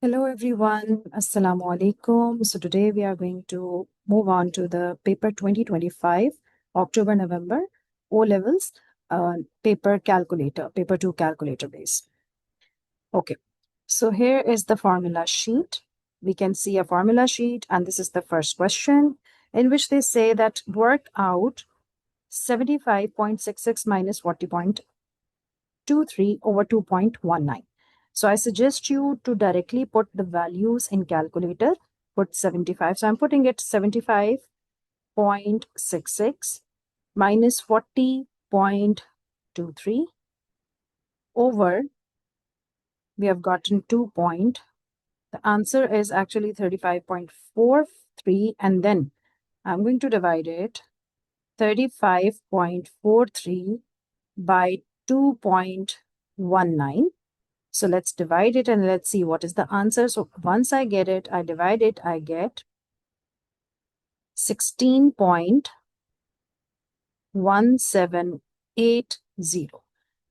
Hello everyone, Assalamu alaikum. So today we are going to move on to the paper 2025, October, November, O levels, paper calculator, paper 2 calculator base. Okay, so here is the formula sheet. We can see a formula sheet, and this is the first question in which they say that work out 75.66 minus 40.23 over 2.19. So I suggest you to directly put the values in calculator. Put 75. So I'm putting it 75.66 minus 40.23 over, we have gotten 2 point. The answer is actually 35.43, and then I'm going to divide it 35.43 by 2.19. So let's divide it and let's see what is the answer. So once I get it, I divide it, I get 16.1780.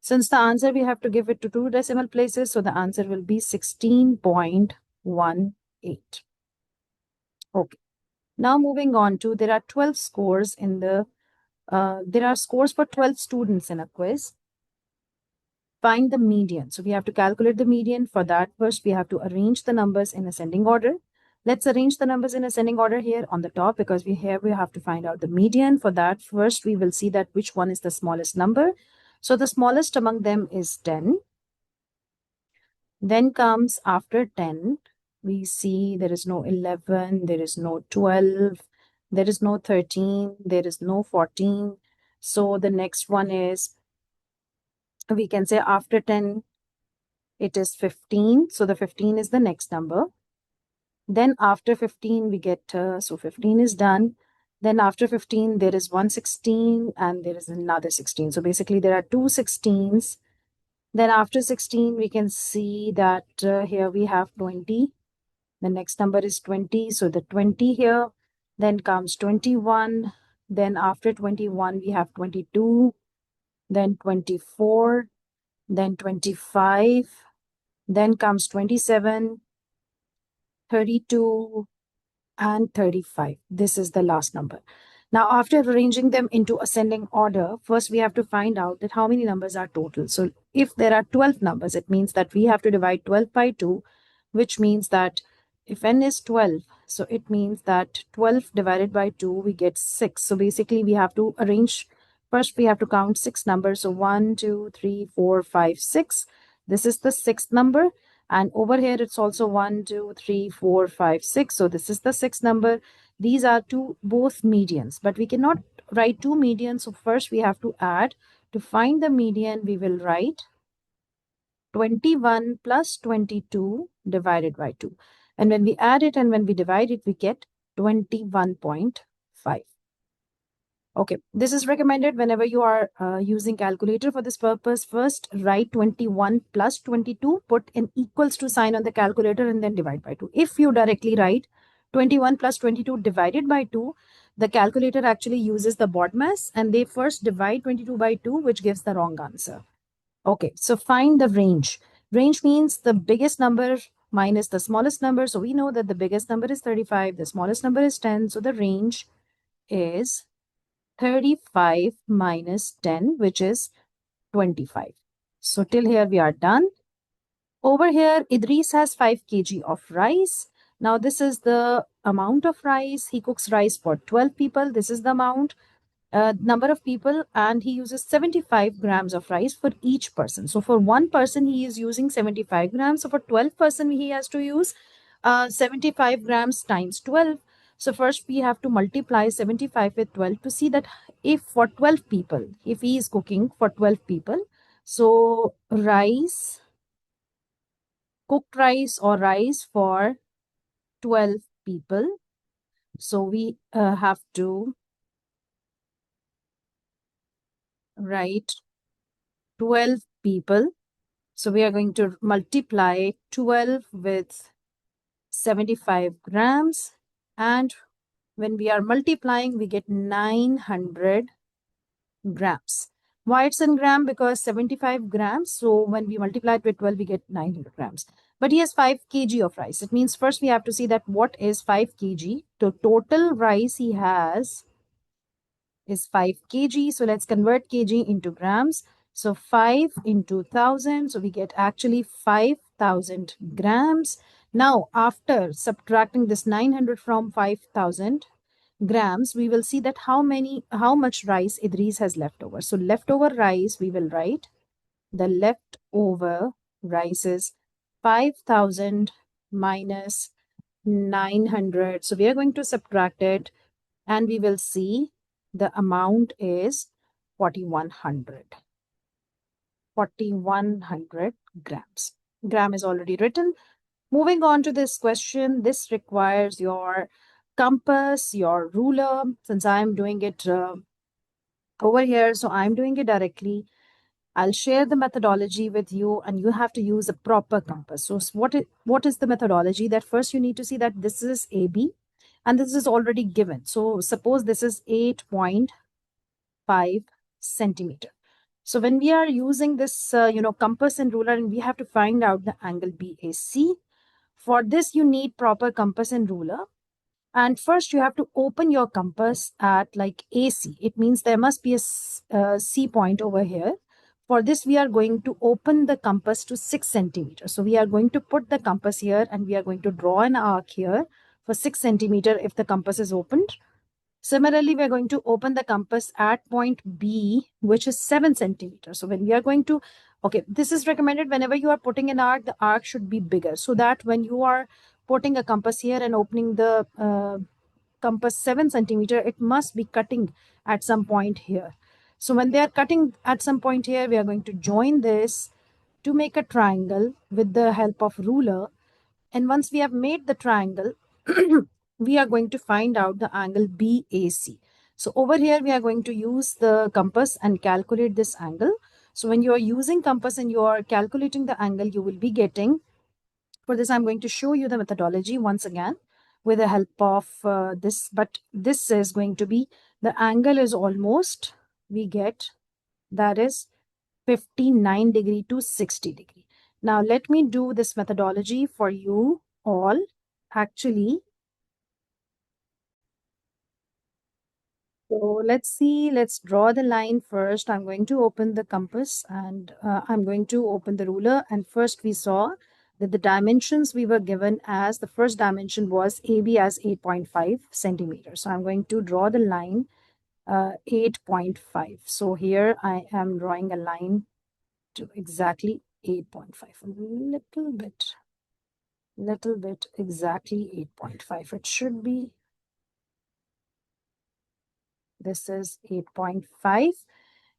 Since the answer we have to give it to two decimal places, so the answer will be 16.18. Okay. Now moving on to, there are 12 scores in the, there are scores for 12 students in a quiz. Find the median. So we have to calculate the median. For that, first we have to arrange the numbers in ascending order. Let's arrange the numbers in ascending order here on the top, because we have to find out the median. For that, first we will see that which one is the smallest number. So the smallest among them is 10. Then comes after 10, we see there is no 11, there is no 12, there is no 13, there is no 14. So the next one is, we can say after 10, it is 15. So the 15 is the next number. Then after 15, we get, so 15 is done. Then after 15, there is 116 and there is another 16. So basically there are two 16s. Then after 16, we can see that here we have 20. The next number is 20. So the 20 here. Then comes 21. Then after 21, we have 22. Then 24. Then 25. Then comes 27, 32, and 35. This is the last number. Now, after arranging them into ascending order, first we have to find out that how many numbers are total. So if there are 12 numbers, it means that we have to divide 12 by 2, which means that if n is 12, so it means that 12 divided by 2, we get 6. So basically we have to arrange, first we have to count 6 numbers. So 1, 2, 3, 4, 5, 6. This is the 6th number. And over here, it's also 1, 2, 3, 4, 5, 6. So this is the 6th number. These are both medians, but we cannot write two medians. So first we have to add. To find the median, we will write 21 plus 22 divided by 2. And when we add it and when we divide it, we get 21.5. Okay, this is recommended whenever you are using calculator for this purpose. First, write 21 plus 22, put an equals to sign on the calculator and then divide by 2. If you directly write 21 plus 22 divided by 2, the calculator actually uses the BODMAS and they first divide 22 by 2, which gives the wrong answer. Okay, so find the range. Range means the biggest number minus the smallest number. So we know that the biggest number is 35, the smallest number is 10. So the range is 35 minus 10, which is 25. So till here we are done. Over here, Idris has 5 kg of rice. Now this is the amount of rice. He cooks rice for 12 people. This is the amount, number of people, and he uses 75 grams of rice for each person. So for one person, he is using 75 grams. So for 12 person, he has to use 75 grams times 12. So first we have to multiply 75 with 12 to see that if for 12 people, if he is cooking for 12 people, so rice, cooked rice or rice for 12 people. So we have to write 12 people. So we are going to multiply 12 with 75 grams. And when we are multiplying, we get 900 grams. Why it's in gram? Because 75 grams. So when we multiply it with 12, we get 900 grams. But he has 5 kg of rice. It means first we have to see that what is 5 kg. The total rice he has is 5 kg. So let's convert kg into grams. So 5 into 1000. So we get actually 5000 grams. Now, after subtracting this 900 from 5000 grams, we will see that how much rice Idris has left over. So leftover rice, we will write the leftover rice is 5000 minus 900. So we are going to subtract it and we will see the amount is 4100. 4100 grams. Gram is already written. Moving on to this question, this requires your compass, your ruler. Since I'm doing it over here, so I'm doing it directly. I'll share the methodology with you and you have to use a proper compass. So what is the methodology? That first you need to see that this is AB and this is already given. So suppose this is 8.5 centimeter. So when we are using this, compass and ruler, and we have to find out the angle BAC. For this, you need proper compass and ruler. And first, you have to open your compass at like AC. It means there must be a C point over here. For this, we are going to open the compass to 6 centimeters. So we are going to put the compass here and we are going to draw an arc here for 6 centimeter if the compass is opened. Similarly, we are going to open the compass at point B, which is 7 centimeters. So when we are going to, okay, this is recommended whenever you are putting an arc, the arc should be bigger so that when you are putting a compass here and opening the compass 7 centimeter, it must be cutting at some point here. So when they are cutting at some point here, we are going to join this to make a triangle with the help of ruler. And once we have made the triangle, we are going to find out the angle BAC. So over here, we are going to use the compass and calculate this angle. So when you are using compass and you are calculating the angle, you will be getting, for this, I'm going to show you the methodology once again with the help of this, but this is going to be, the angle is almost, we get, that is 59 degree to 60 degree. Now, let me do this methodology for you all. Actually, so let's see, let's draw the line first. I'm going to open the compass and I'm going to open the ruler. And first we saw that the dimensions we were given as, the first dimension was AB as 8.5 centimeters. So I'm going to draw the line 8.5. So here I am drawing a line to exactly 8.5, a little bit exactly 8.5. It should be, this is 8.5.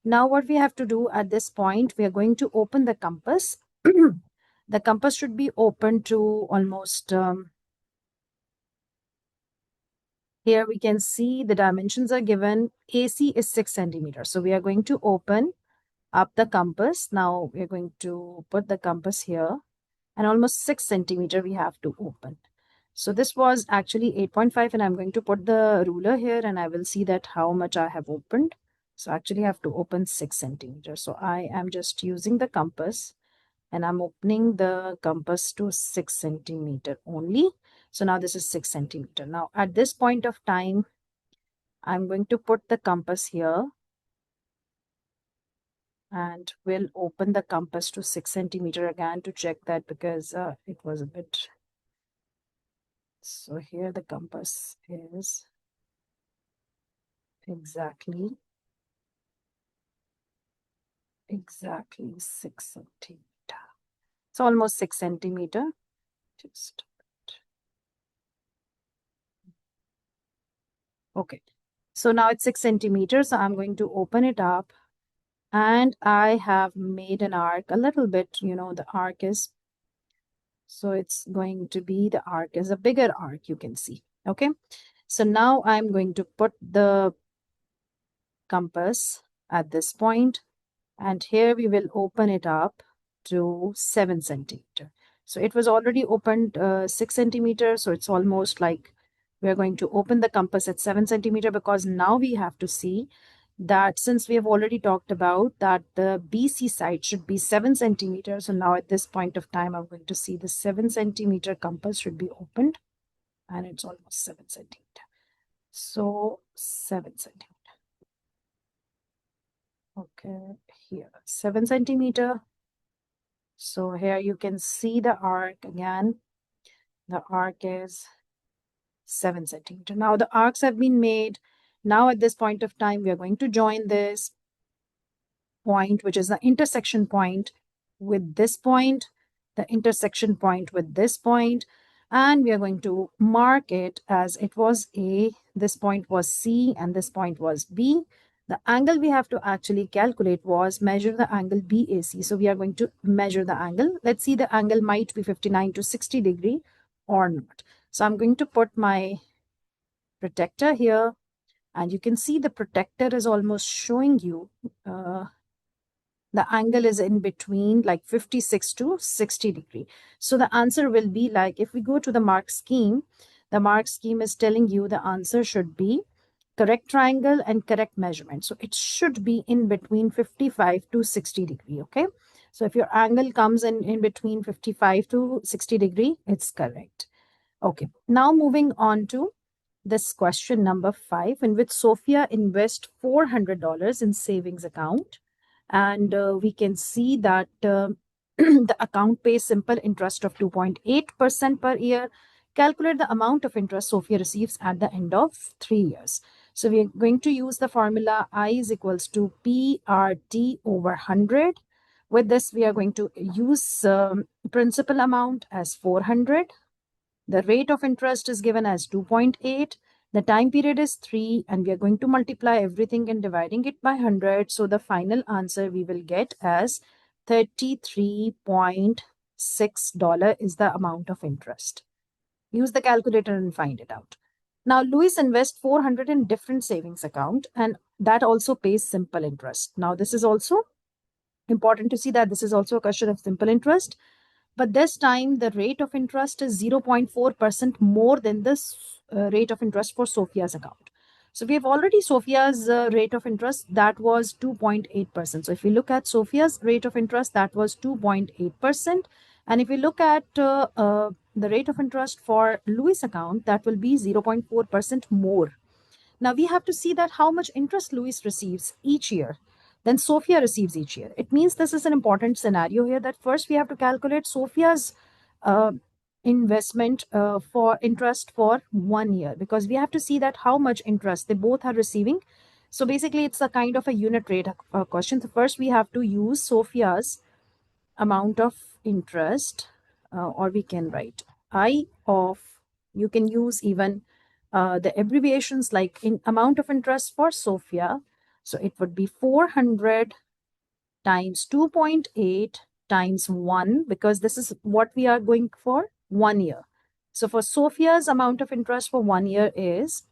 Now what we have to do at this point, we are going to open the compass. The compass should be open to almost, here we can see the dimensions are given. AC is 6 centimeters. So we are going to open up the compass. Now we are going to put the compass here and almost 6 centimeter we have to open. So this was actually 8.5 and I'm going to put the ruler here and I will see that how much I have opened. So actually I have to open 6 centimeters. So I am just using the compass and I'm opening the compass to 6 centimeter only. So now this is 6 centimeter. Now at this point of time, I'm going to put the compass here and we'll open the compass to 6 centimeter again to check that because it was a bit. So here the compass is exactly 6 centimeter. It's almost 6 centimeter. Just okay. So now it's 6 centimeters. So I'm going to open it up and I have made an arc a little bit, the arc is, so it's going to be, the arc is a bigger arc, you can see. Okay. So now I'm going to put the compass at this point and here we will open it up to 7 centimeter. So it was already opened 6 centimeters. So it's almost like we're going to open the compass at 7 centimeter because now we have to see that since we have already talked about that the BC side should be 7 centimeters. So now at this point of time, I'm going to see the 7 centimeter compass should be opened, and it's almost 7 centimeter. So 7 centimeter. Okay, here 7 centimeter. So here you can see the arc again. The arc is 7 centimeter. Now the arcs have been made. Now at this point of time, we are going to join this point, which is the intersection point with this point, the intersection point with this point, and we are going to mark it as it was A, this point was C, and this point was B. The angle we have to actually calculate was measure the angle BAC. So we are going to measure the angle. Let's see, the angle might be 59 to 60 degree or not. So I'm going to put my protector here, and you can see the protector is almost showing you the angle is in between like 56 to 60 degree. So the answer will be like, if we go to the mark scheme, the mark scheme is telling you the answer should be correct triangle and correct measurement. So it should be in between 55 to 60 degree. Okay. So if your angle comes in between 55 to 60 degree, it's correct. Okay. Now moving on to this question number 5, in which Sophia invests $400 in savings account. And we can see that the account pays simple interest of 2.8% per year. Calculate the amount of interest Sophia receives at the end of 3 years. So we are going to use the formula I is equals to PRT over 100. With this, we are going to use principal amount as 400. The rate of interest is given as 2.8. The time period is 3, and we are going to multiply everything and dividing it by 100. So the final answer we will get as $33.6 is the amount of interest. Use the calculator and find it out. Now, Louis invests 400 in different savings account, and that also pays simple interest. Now, this is also important to see that this is also a question of simple interest. But this time, the rate of interest is 0.4% more than this rate of interest for Sophia's account. So we have already Sophia's rate of interest, that was 2.8%. So if we look at Sophia's rate of interest, that was 2.8%. And if we look at the rate of interest for Louis' account, that will be 0.4% more. Now we have to see that how much interest Louis receives each year than Sophia receives each year. It means this is an important scenario here, that first we have to calculate Sophia's investment for interest for 1 year, because we have to see that how much interest they both are receiving. So basically it's a kind of a unit rate question. So first we have to use Sophia's amount of interest, or we can write I of, you can use even the abbreviations like in amount of interest for Sophia. So it would be 400 times 2.8 times 1, because this is what we are going for 1 year. So for Sophia's amount of interest for 1 year is,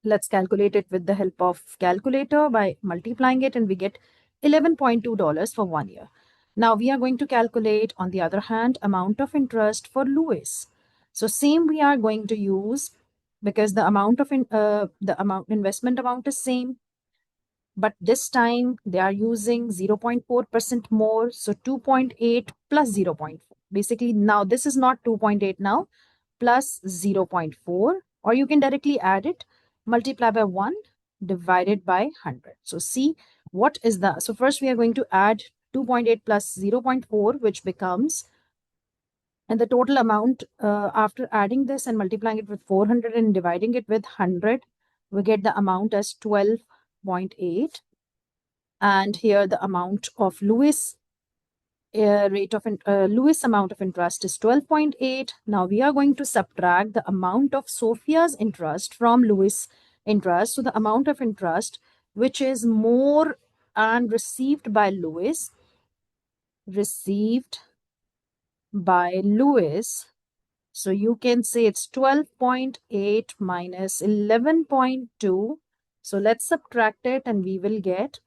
let's calculate it with the help of calculator by multiplying it, and we get $11.2 for 1 year. Now we are going to calculate, on the other hand, amount of interest for Louis. So same we are going to use, because the amount of investment amount is same, but this time they are using 0.4% more. So 2.8 plus 0.4. Basically now this is not 2.8 now, plus 0.4, or you can directly add it, multiply by 1 divided by 100. So see what is the, so first we are going to add 2.8 plus 0.4, which becomes, and the total amount after adding this and multiplying it with 400 and dividing it with 100, we get the amount as 12.8. And here the amount of Louis Louis amount of interest is 12.8. Now we are going to subtract the amount of Sophia's interest from Louis' interest. So the amount of interest which is more and received by Louis, so you can say it's 12.8 minus 11.2. So let's subtract it and we will get,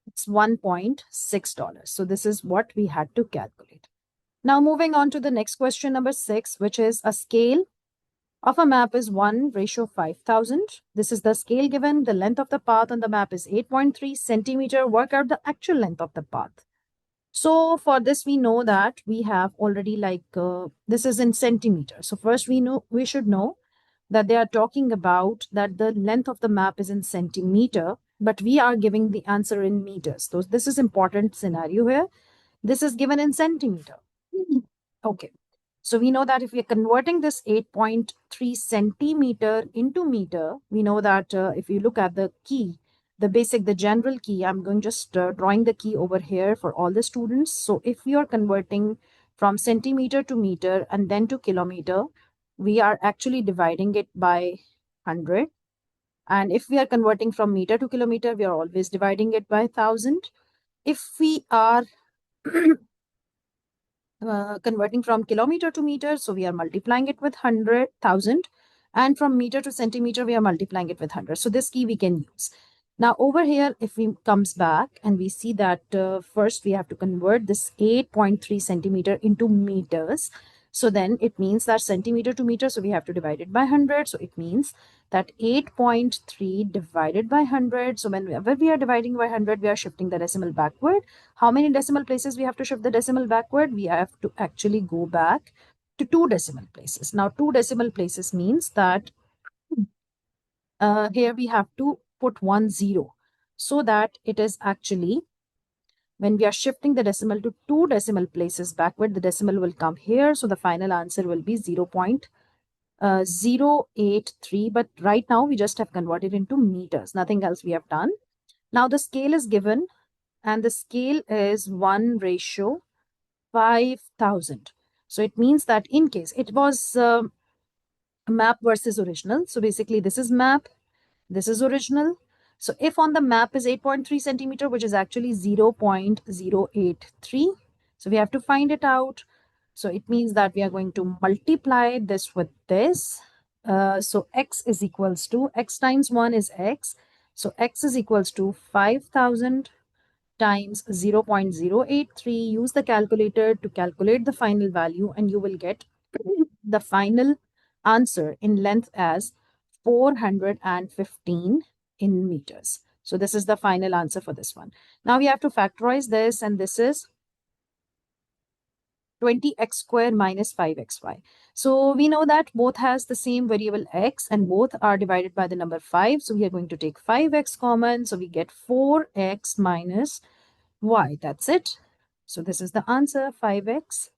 it's $1.6. So this is what we had to calculate. Now moving on to the next question number 6, which is a scale of a map is 1:5000. This is the scale given. The length of the path on the map is 8.3 centimeter. Work out the actual length of the path. So for this, we know that we have already this is in centimeter. So first we should know that they are talking about that the length of the map is in centimeter, but we are giving the answer in meters. So this is important scenario here. This is given in centimeter. Okay. So we know that if we are converting this 8.3 centimeter into meter, we know that if you look at the key, the general key, I'm going just drawing the key over here for all the students. So if we are converting from centimeter to meter and then to kilometer, we are actually dividing it by 100. And if we are converting from meter to kilometer, we are always dividing it by 1000. If we are converting from kilometer to meter, so we are multiplying it with 100,000, and from meter to centimeter we are multiplying it with 100. So this key we can use. Now over here, if we comes back and we see that first we have to convert this 8.3 centimeter into meters. So then it means that centimeter to meter, so we have to divide it by 100. So it means that 8.3 divided by 100. So whenever we are dividing by 100, we are shifting the decimal backward. How many decimal places we have to shift the decimal backward? We have to actually go back to 2 decimal places. Now 2 decimal places means that here we have to put 1 0, so that it is actually, when we are shifting the decimal to 2 decimal places backward, the decimal will come here. So the final answer will be 0.083. But right now we just have converted into meters. Nothing else we have done. Now the scale is given, and the scale is 1:5000. So it means that in case it was map versus original. So basically this is map, this is original. So if on the map is 8.3 centimeter, which is actually 0.083, so we have to find it out. So it means that we are going to multiply this with this. So x is equals to, x times 1 is x. So x is equals to 5000 times 0.083. Use the calculator to calculate the final value, and you will get the final answer in length as 415 in meters. So this is the final answer for this one. Now we have to factorize this, and this is 20x square minus 5xy. So we know that both has the same variable x and both are divided by the number 5. So we are going to take 5x common. So we get 4x minus y. That's it. So this is the answer, 5x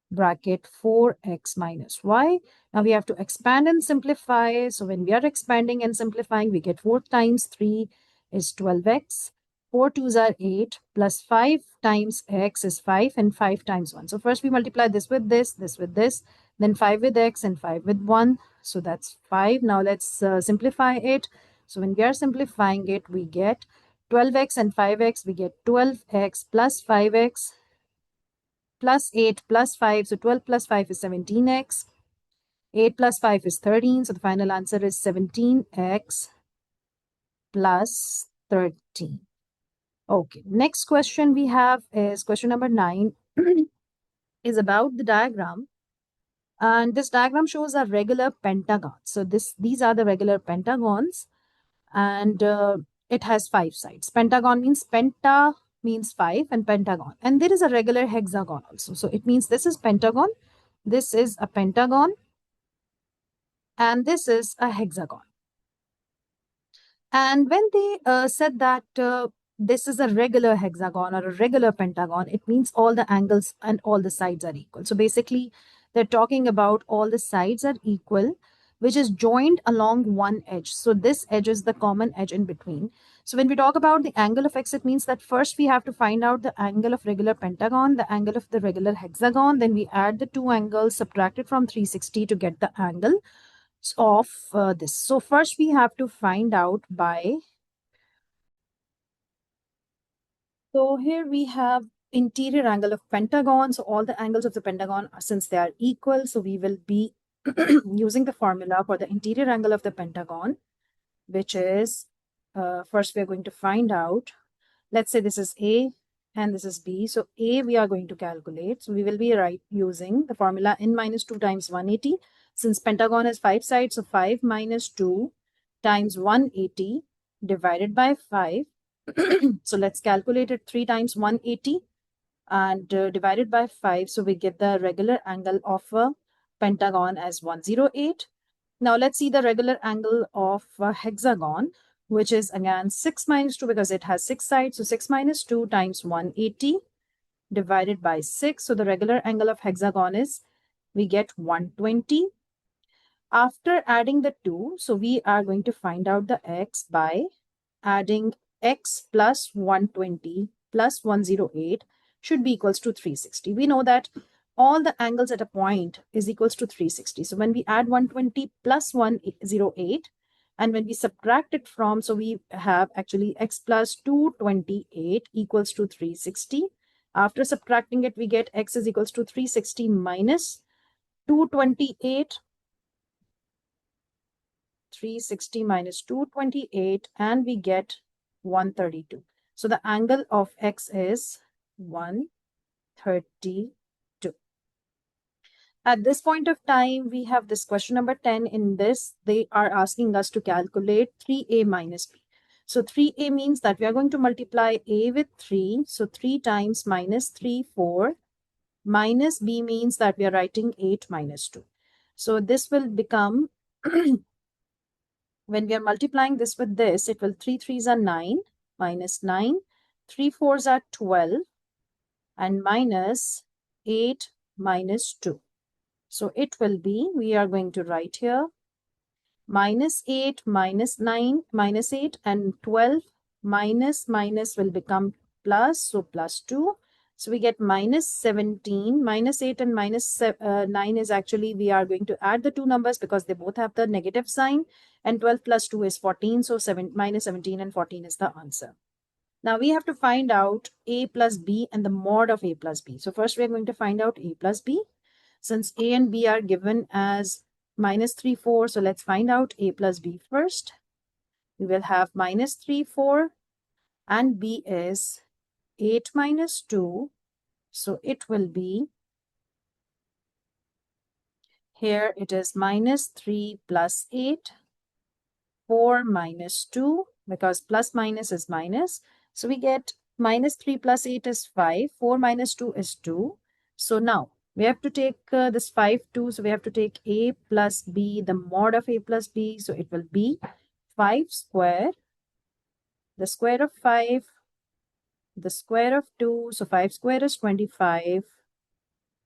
bracket 4x minus y. Now we have to expand and simplify. So when we are expanding and simplifying, we get 4 times 3 is 12x. 4 2s are 8 plus 5 times x is 5, and 5 times 1. So first we multiply this with this with this, then 5 with x and 5 with 1. So that's 5. Now let's simplify it. So when we are simplifying it, we get 12x and 5x, we get 12x plus 5x plus 8 plus 5. So 12 plus 5 is 17x. 8 plus 5 is 13. So the final answer is 17x plus 13. Okay, next question we have is question number 9 is about the diagram. And this diagram shows a regular pentagon. So these are the regular pentagons, and it has 5 sides. Pentagon means penta means 5 and pentagon. And there is a regular hexagon also. So it means this is pentagon, this is a pentagon, and this is a hexagon. And when they said that this is a regular hexagon or a regular pentagon, it means all the angles and all the sides are equal. So basically, they're talking about all the sides are equal, which is joined along one edge. So this edge is the common edge in between. So when we talk about the angle of x, it means that first we have to find out the angle of regular pentagon, the angle of the regular hexagon. Then we add the two angles, subtract it from 360 to get the angle of this. So first we have to find out by, so here we have interior angle of pentagon. So all the angles of the pentagon, since they are equal, so we will be using the formula for the interior angle of the pentagon, which is first we are going to find out, let's say this is A and this is B. So A we are going to calculate. So we will be using the formula n minus 2 times 180. Since pentagon has 5 sides, so 5 minus 2 times 180 divided by 5. So let's calculate it. 3 times 180 and divided by 5. So we get the regular angle of a pentagon as 108. Now let's see the regular angle of a hexagon, which is again 6 minus 2 because it has 6 sides. So 6 minus 2 times 180 divided by 6. So the regular angle of hexagon is, we get 120. After adding the 2, so we are going to find out the x by adding x plus 120 plus 108 should be equals to 360. We know that all the angles at a point is equals to 360. So when we add 120 plus 108 and when we subtract it from, so we have actually x plus 228 equals to 360. After subtracting it, we get x is equals to 360 minus 228. 360 minus 228 and we get 132. So the angle of x is 132. At this point of time, we have this question number 10. In this, they are asking us to calculate 3a minus b. So 3a means that we are going to multiply a with 3. So 3 times minus 3, 4. Minus b means that we are writing 8 minus 2. So this will become when we are multiplying this with this, it will 3 3s are 9, minus 9, 3 4s are 12, and minus 8 minus 2. So it will be, we are going to write here, minus 8, minus 9, minus 8, and 12, minus will become plus, so plus 2. So we get minus 17, minus 8 and minus 9 is actually, we are going to add the two numbers because they both have the negative sign, and 12 plus 2 is 14. So minus 17 and 14 is the answer. Now we have to find out a plus b and the mod of a plus b. So first we are going to find out a plus b. Since a and b are given as minus 3, 4, so let's find out a plus b first. We will have minus 3, 4 and b is 8 minus 2. So it will be, here it is minus 3 plus 8, 4 minus 2, because plus minus is minus. So we get minus 3 plus 8 is 5, 4 minus 2 is 2. So now we have to take this 5, 2. So we have to take a plus b, the mod of a plus b. So it will be 5 square, the square of 5, the square of 2. So 5 square is 25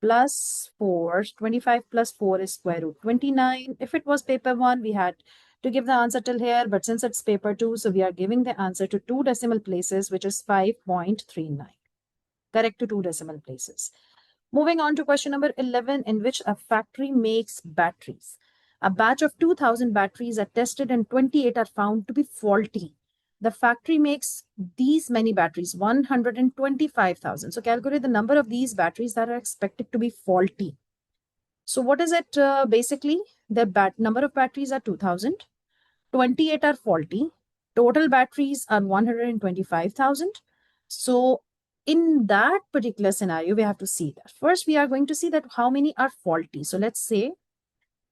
plus 4. 25 plus 4 is square root 29. If it was paper 1, we had to give the answer till here. But since it's paper 2, so we are giving the answer to 2 decimal places, which is 5.39. Correct to 2 decimal places. Moving on to question number 11, in which a factory makes batteries. A batch of 2,000 batteries are tested and 28 are found to be faulty. The factory makes these many batteries, 125,000. So calculate the number of these batteries that are expected to be faulty. So what is it basically? The number of batteries are 2,000. 28 are faulty. Total batteries are 125,000. So in that particular scenario, we have to see that. First, we are going to see that how many are faulty. So let's say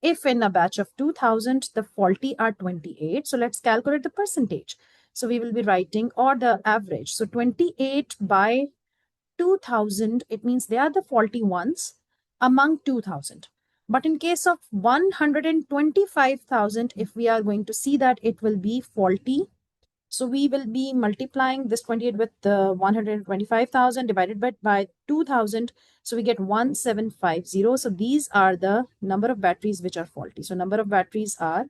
if in a batch of 2,000, the faulty are 28. So let's calculate the percentage. So we will be writing, or the average. So 28 by 2,000, it means they are the faulty ones among 2,000. But in case of 125,000, if we are going to see that it will be faulty, so we will be multiplying this 28 with the 125,000 divided by 2,000. So we get 1750. So these are the number of batteries which are faulty. So number of batteries are,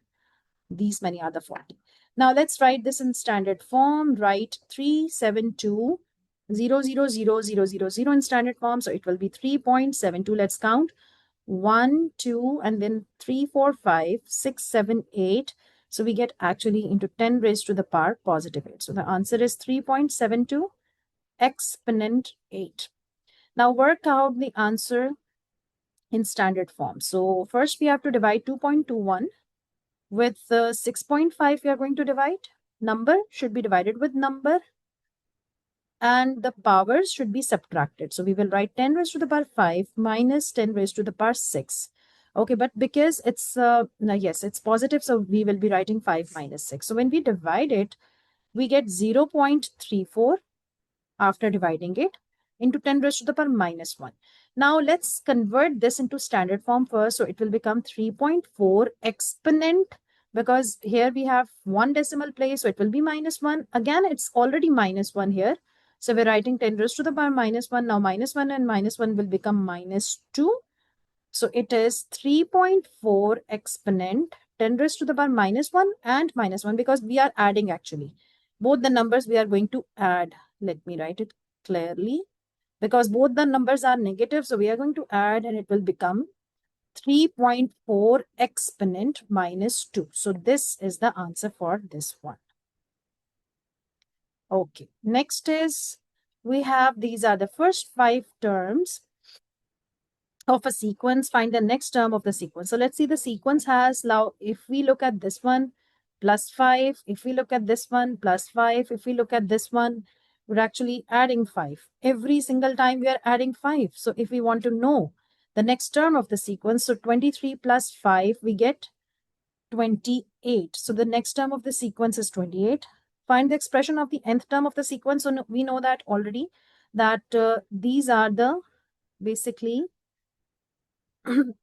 these many are the faulty. Now let's write this in standard form. Write 372,000,000 in standard form. So it will be 3.72. Let's count. 1, 2, and then 3, 4, 5, 6, 7, 8. So we get actually into 10 raised to the power positive 8. So the answer is 3.72 exponent 8. Now work out the answer in standard form. So first we have to divide 2.21 with 6.5. We are going to divide. Number should be divided with number. and the powers should be subtracted. So we will write 10 raised to the power 5 minus 10 raised to the power 6. Okay, but because it's, yes, it's positive, so we will be writing 5 minus 6. So when we divide it, we get 0.34 after dividing it into 10 raised to the power minus 1. Now let's convert this into standard form first. So it will become 3.4 exponent, because here we have one decimal place, so it will be minus 1. Again, it's already minus 1 here. So we're writing 10 raised to the power minus 1. Now minus 1 and minus 1 will become minus 2. So it is 3.4 exponent 10 raised to the power minus 1 and minus 1, because we are adding actually. Both the numbers we are going to add. Let me write it clearly. Because both the numbers are negative, so we are going to add and it will become 3.4 exponent minus 2. So this is the answer for this one. Okay, next is we have, these are the first 5 terms of a sequence. Find the next term of the sequence. So let's see, the sequence has, now if we look at this one, plus 5, if we look at this one, plus 5, if we look at this one, we're actually adding 5. Every single time we are adding 5. So if we want to know the next term of the sequence, so 23 plus 5, we get 28. So the next term of the sequence is 28. Find the expression of the nth term of the sequence. So we know that already, that these are the, basically,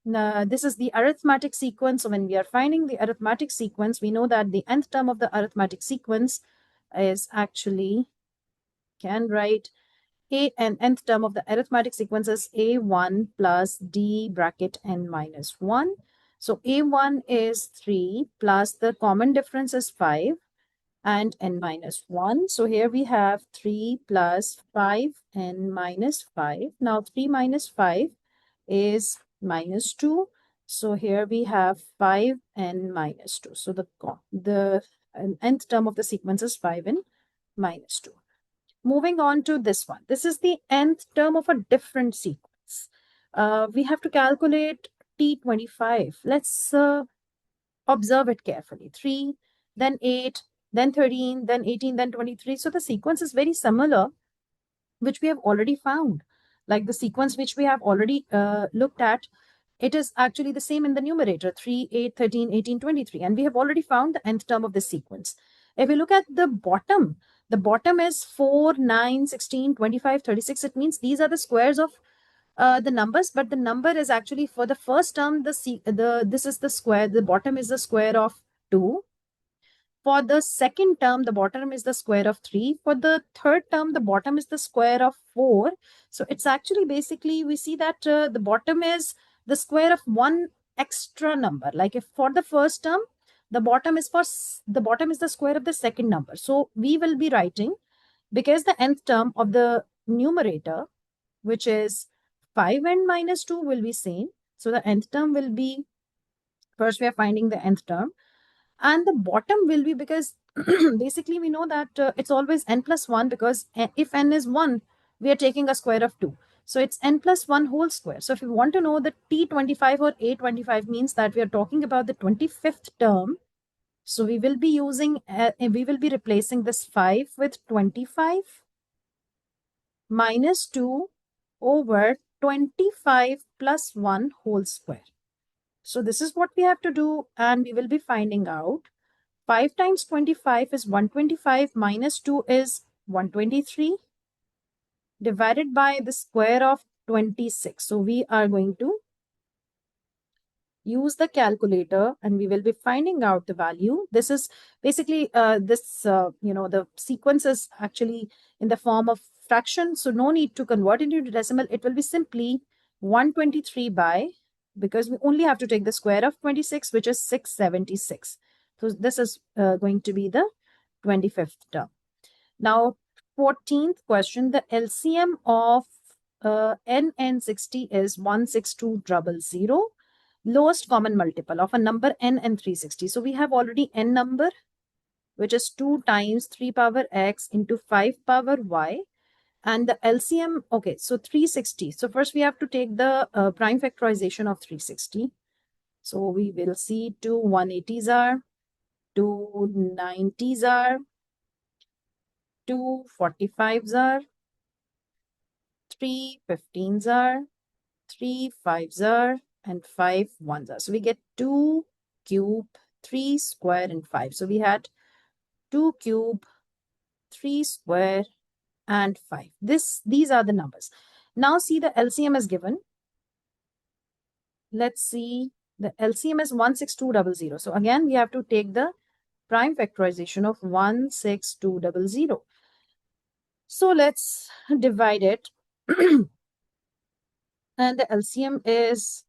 this is the arithmetic sequence. So when we are finding the arithmetic sequence, we know that the nth term of the arithmetic sequence is actually, can write a, and nth term of the arithmetic sequence is a1 plus d bracket n minus 1. So a1 is 3 plus the common difference is 5 and n minus 1. So here we have 3 plus 5 n minus 5. Now 3 minus 5 is minus 2. So here we have 5 n minus 2. So the nth term of the sequence is 5 n minus 2. Moving on to this one. This is the nth term of a different sequence. We have to calculate T25. Let's observe it carefully. 3, then 8, then 13, then 18, then 23. So the sequence is very similar, which we have already found. Like the sequence which we have already looked at, it is actually the same in the numerator, 3, 8, 13, 18, 23. And we have already found the nth term of this sequence. If we look at the bottom is 4, 9, 16, 25, 36. It means these are the squares of the numbers, but the number is actually, for the first term, this is the square, the bottom is the square of 2. For the second term, the bottom is the square of 3. For the third term, the bottom is the square of 4. So it's actually, basically, we see that the bottom is the square of one extra number. Like if for the first term, the bottom is the square of the second number. So we will be writing, because the nth term of the numerator, which is 5n minus 2, will be same. So the nth term will be, first we are finding the nth term. And the bottom will be, because basically we know that it's always n plus 1, because if n is 1, we are taking a square of 2. So it's n plus 1 whole square. So if you want to know the T25 or A25, means that we are talking about the 25th term. So we will be using, we will be replacing this 5 with 25 minus 2 over 25 plus 1 whole square. So this is what we have to do, and we will be finding out 5 times 25 is 125 minus 2 is 123 divided by the square of 26. So we are going to use the calculator and we will be finding out the value. This is basically the sequence is actually in the form of fraction. So no need to convert it into decimal. It will be simply 123 by, because we only have to take the square of 26, which is 676. So this is going to be the 25th term. Now, 14th question, the LCM of n60 is 16200. Lowest common multiple of a number n and 360. So we have already n number, which is 2 times 3 power x into 5 power y. And the LCM, okay, so 360. So first we have to take the prime factorization of 360. So we will see 2 180s are, 2 90s are, 2 45s are, 3 15s are, 3 5s are, and 5 1s are. So we get 2 cube, 3 square, and 5. So we had 2 cube, 3 square, and 5. These are the numbers. Now see the LCM is given. Let's see, the LCM is 16200. So again, we have to take the prime factorization of 16200. So let's divide it. And the LCM is,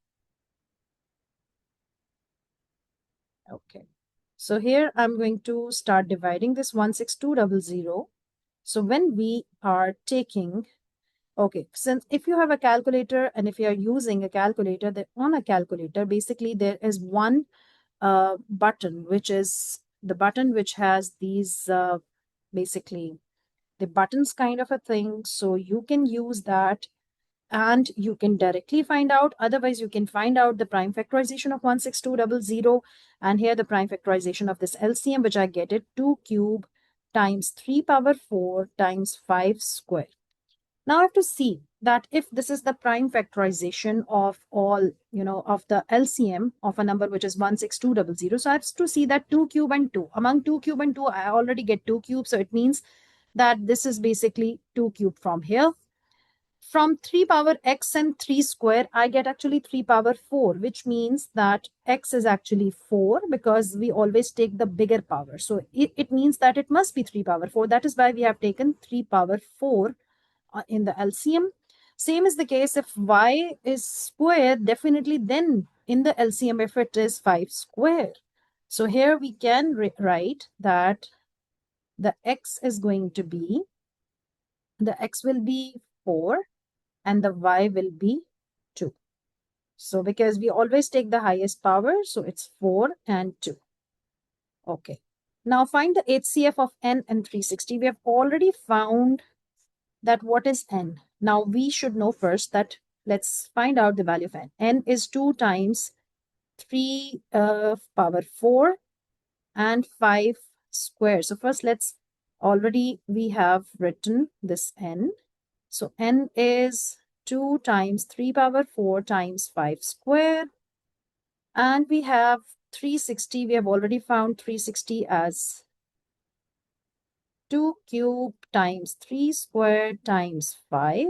okay. So here I'm going to start dividing this 16200. So when we are taking, okay, since if you have a calculator and if you are using a calculator, then on a calculator, basically there is one button, which is the button which has these basically the buttons kind of a thing. So you can use that and you can directly find out. Otherwise, you can find out the prime factorization of 16200. And here the prime factorization of this LCM, which I get it 2 cube times 3 power 4 times 5 square. Now I have to see that if this is the prime factorization of all, of the LCM of a number which is 16200. So I have to see that 2 cube and 2. Among 2 cube and 2, I already get 2 cubes. So it means that this is basically 2 cube from here. From 3 power x and 3 square, I get actually 3 power 4, which means that x is actually 4 because we always take the bigger power. So it means that it must be 3 power 4. That is why we have taken 3 power 4 in the LCM. Same is the case if y is square, definitely then in the LCM if it is 5 square. So here we can write that the x is going to be, the x will be 4 and the y will be 2. So because we always take the highest power, so it's 4 and 2. Okay. Now find the HCF of n and 360. We have already found that what is n. Now we should know first that let's find out the value of n. N is 2 times 3 power 4 and 5 square. So first we have written this n. So n is 2 times 3 power 4 times 5 square. And we have 360. We have already found 360 as 2 cube times 3 square times 5.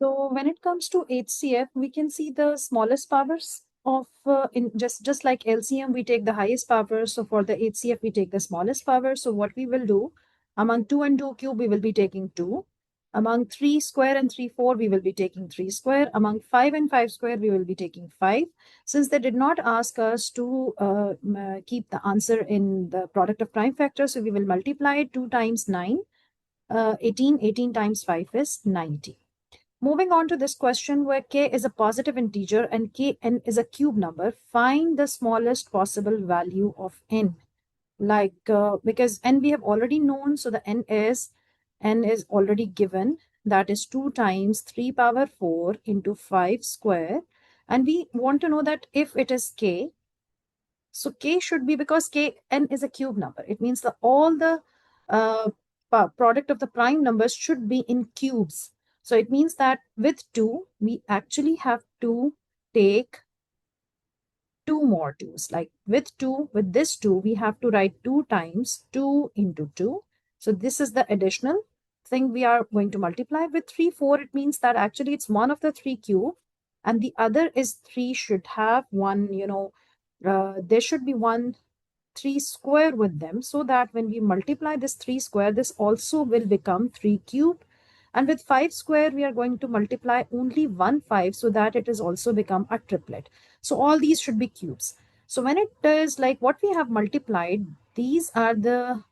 So when it comes to HCF, we can see the smallest powers of in just like LCM, we take the highest power. So for the HCF, we take the smallest power. So what we will do, among 2 and 2 cube, we will be taking 2. Among 3 square and 3 4, we will be taking 3 square. Among 5 and 5 square, we will be taking 5. Since they did not ask us to keep the answer in the product of prime factors, so we will multiply 2 times 9, 18. 18 times 5 is 90. Moving on to this question where k is a positive integer and kn is a cube number, find the smallest possible value of n. Because n we have already known, so the n is already given. That is 2 times 3 power 4 into 5 square. And we want to know that if it is k, so k should be, because kn is a cube number, it means that all the product of the prime numbers should be in cubes. So it means that with 2, we actually have to take 2 more 2's. Like with this 2, we have to write 2 times 2 into 2. So this is the additional thing we are going to multiply. With 3, 4, it means that actually it's one of the 3 cube and the other is 3 should have one, there should be one 3 square with them, so that when we multiply this 3 square, this also will become 3 cube. And with 5 square, we are going to multiply only 1 5 so that it is also become a triplet. So all these should be cubes. So when it is like what we have multiplied, these are the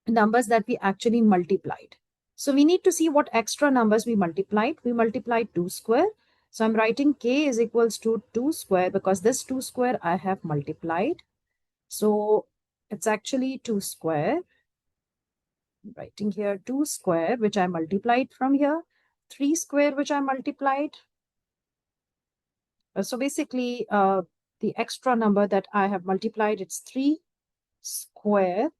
numbers that we actually multiplied. So we need to see what extra numbers we multiplied. We multiplied 2 square. So I'm writing k is equals to 2 square because this 2 square I have multiplied. So it's actually 2 square. I'm writing here 2 square, which I multiplied from here. 3 square, which I multiplied. So basically, the extra number that I have multiplied, it's 3. square.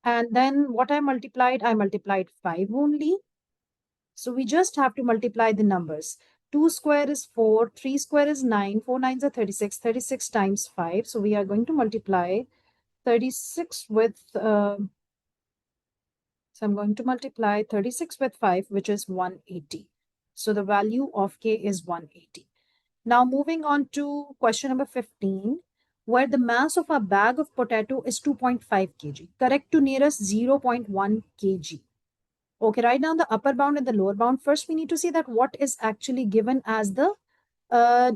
And then what I multiplied 5 only. So we just have to multiply the numbers. 2 square is 4, 3 square is 9, 4 nines are 36, 36 times 5. So we are going to multiply 36 with, so I'm going to multiply 36 with 5, which is 180. So the value of K is 180. Now moving on to question number 15, where the mass of a bag of potato is 2.5 kg. Correct to nearest 0.1 kg. Okay, write down the upper bound and the lower bound. First, we need to see that what is actually given as uh,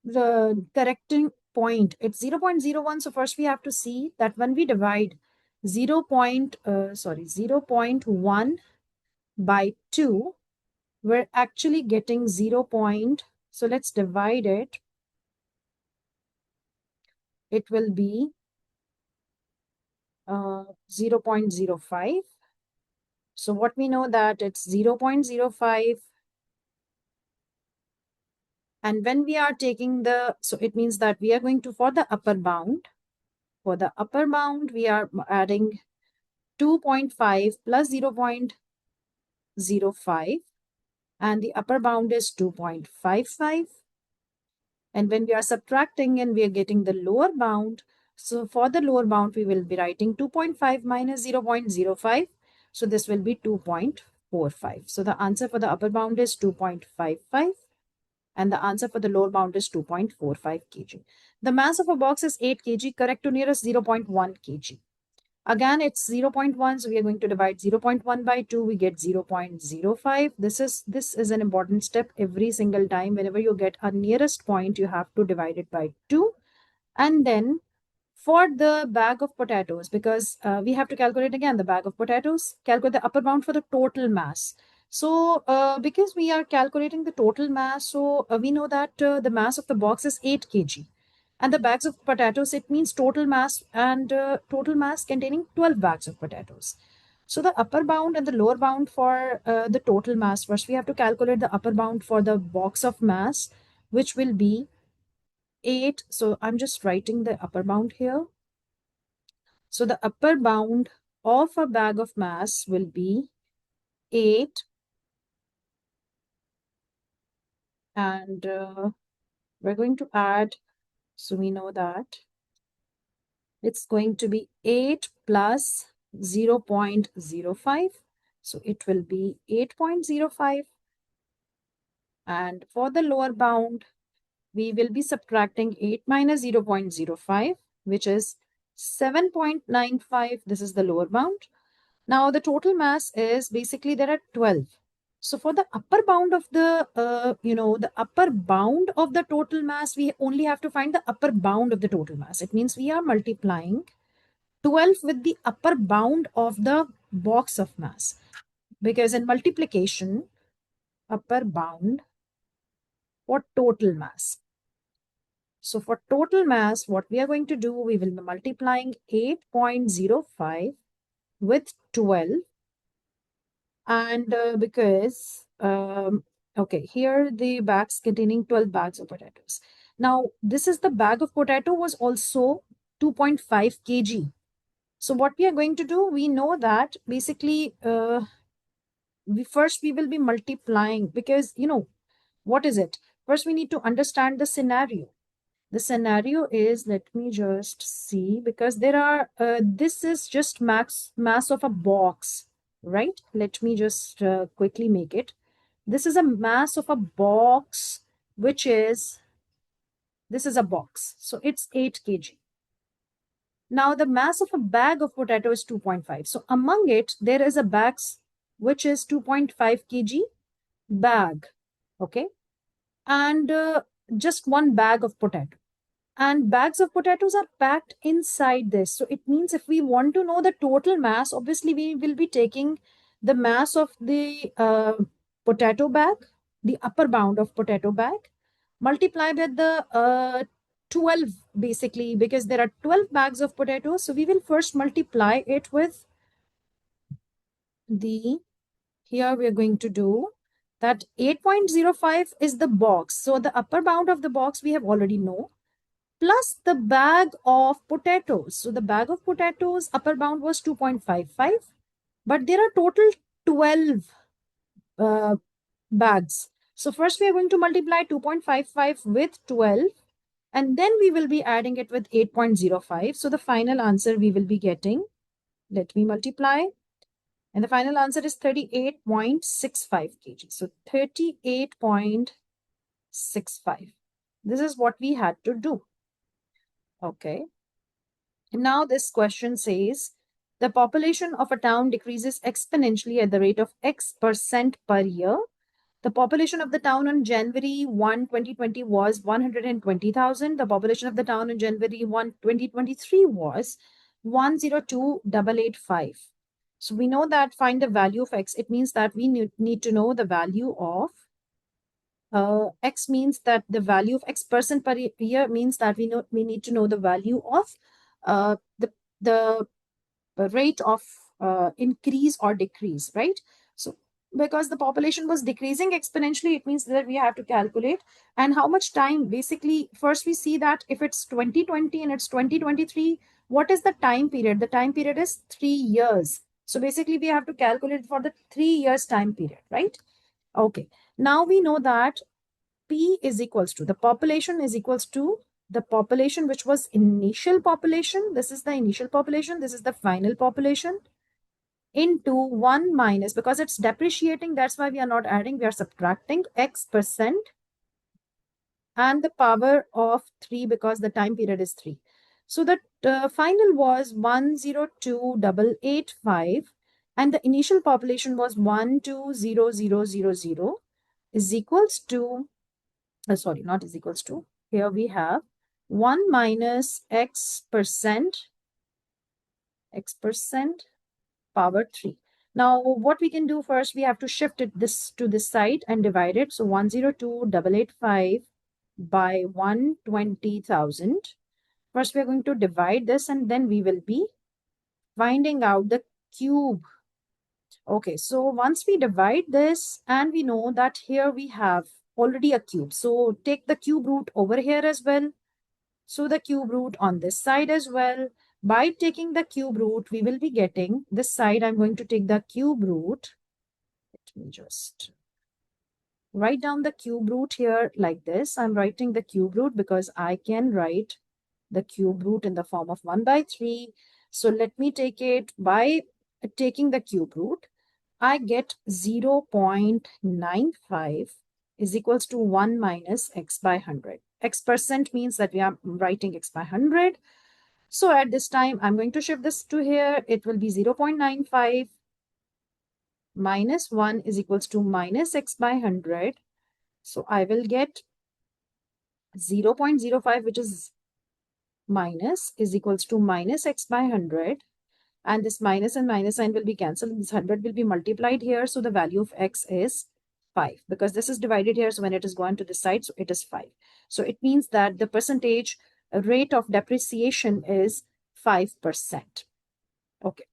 the correcting point. It's 0.01. So first we have to see that when we divide 0.1 by 2, we're actually getting 0. So let's divide it. It will be 0.05. So what we know that it's 0.05. And when we are taking so it means that we are going to, for the upper bound, we are adding 2.5 plus 0.05. And the upper bound is 2.55. And when we are subtracting and we are getting the lower bound, so for the lower bound, we will be writing 2.5 minus 0.05. So this will be 2.45. So the answer for the upper bound is 2.55. And the answer for the lower bound is 2.45 kg. The mass of a box is 8 kg. Correct to nearest 0.1 kg. Again, it's 0.1. So we are going to divide 0.1 by 2. We get 0.05. This is an important step every single time. Whenever you get a nearest point, you have to divide it by 2. And then for the bag of potatoes, because we have to calculate again the bag of potatoes, calculate the upper bound for the total mass. So because we are calculating the total mass, so we know that the mass of the box is 8 kg. And the bags of potatoes, it means total mass, and total mass containing 12 bags of potatoes. So the upper bound and the lower bound for the total mass, first we have to calculate the upper bound for the box of mass, which will be 8. So I'm just writing the upper bound here. So the upper bound of a bag of mass will be 8. And we're going to add, so we know that it's going to be 8 plus 0.05. So it will be 8.05. And for the lower bound, we will be subtracting 8 minus 0.05, which is 7.95. This is the lower bound. Now the total mass is basically there are 12. So for the upper bound of the upper bound of the total mass, we only have to find the upper bound of the total mass. It means we are multiplying 12 with the upper bound of the box of mass. Because in multiplication, upper bound for total mass. So for total mass, what we are going to do, we will be multiplying 8.05 with 12. And because, okay, here the bags containing 12 bags of potatoes. Now, this is the bag of potato was also 2.5 kg. So what we are going to do, we know that basically we will be multiplying, because, what is it? First, we need to understand the scenario. The scenario is, let me just see, because there are, this is just mass of a box, right? Let me just quickly make it. This is a mass of a box, this is a box. So it's 8 kg. Now the mass of a bag of potato is 2.5. So among it, there is a bag which is 2.5 kg bag. Okay. And just one bag of potato. And bags of potatoes are packed inside this. So it means if we want to know the total mass, obviously we will be taking the mass of the potato bag, the upper bound of potato bag, multiply with the 12 basically, because there are 12 bags of potatoes. So we will first multiply it with here we are going to do that 8.05 is the box. So the upper bound of the box we have already know. plus the bag of potatoes. So the bag of potatoes upper bound was 2.55, but there are total 12 bags. So first we are going to multiply 2.55 with 12, and then we will be adding it with 8.05. So the final answer we will be getting, let me multiply, and the final answer is 38.65 kg. So 38.65. This is what we had to do. Okay. Now this question says, the population of a town decreases exponentially at the rate of X% per year. The population of the town on January 1, 2020 was 120,000. The population of the town on January 1, 2023 was 102,885. So we know that find the value of X. It means that we need to know the value of X, means that the value of X% per year means that we need to know the value of the rate of increase or decrease, right? So because the population was decreasing exponentially, it means that we have to calculate. And how much time, basically, first we see that if it's 2020 and it's 2023, what is the time period? The time period is 3 years. So basically we have to calculate for the 3 years time period, right? Okay. Now we know that P is equals to, the population is equals to the population which was initial population. This is the initial population. This is the final population into 1 minus, because it's depreciating, that's why we are not adding, we are subtracting X% and the power of 3 because the time period is 3. So the final was 102,885 and the initial population was 120,000 is equals to, sorry, not is equals to, here we have 1 minus X% power 3. Now what we can do, first we have to shift it this to this side and divide it. So 102,885 by 120,000. First we are going to divide this and then we will be finding out the cube. Okay, so once we divide this and we know that here we have already a cube, so take the cube root over here as well. So the cube root on this side as well. By taking the cube root, we will be getting this side. I'm going to take the cube root. Let me just write down the cube root here like this. I'm writing the cube root because I can write the cube root in the form of 1 by 3. So let me take it by taking the cube root. I get 0.95 is equals to 1 minus X by 100. X% means that we are writing X by 100. So at this time, I'm going to shift this to here. It will be 0.95 minus 1 is equals to minus X by 100. So I will get 0.05, which is minus, is equals to minus X by 100. And this minus and minus sign will be cancelled. This 100 will be multiplied here. So the value of X is 5 because this is divided here. So when it is gone to this side, so it is 5. So it means that the percentage rate of depreciation is 5%. Okay.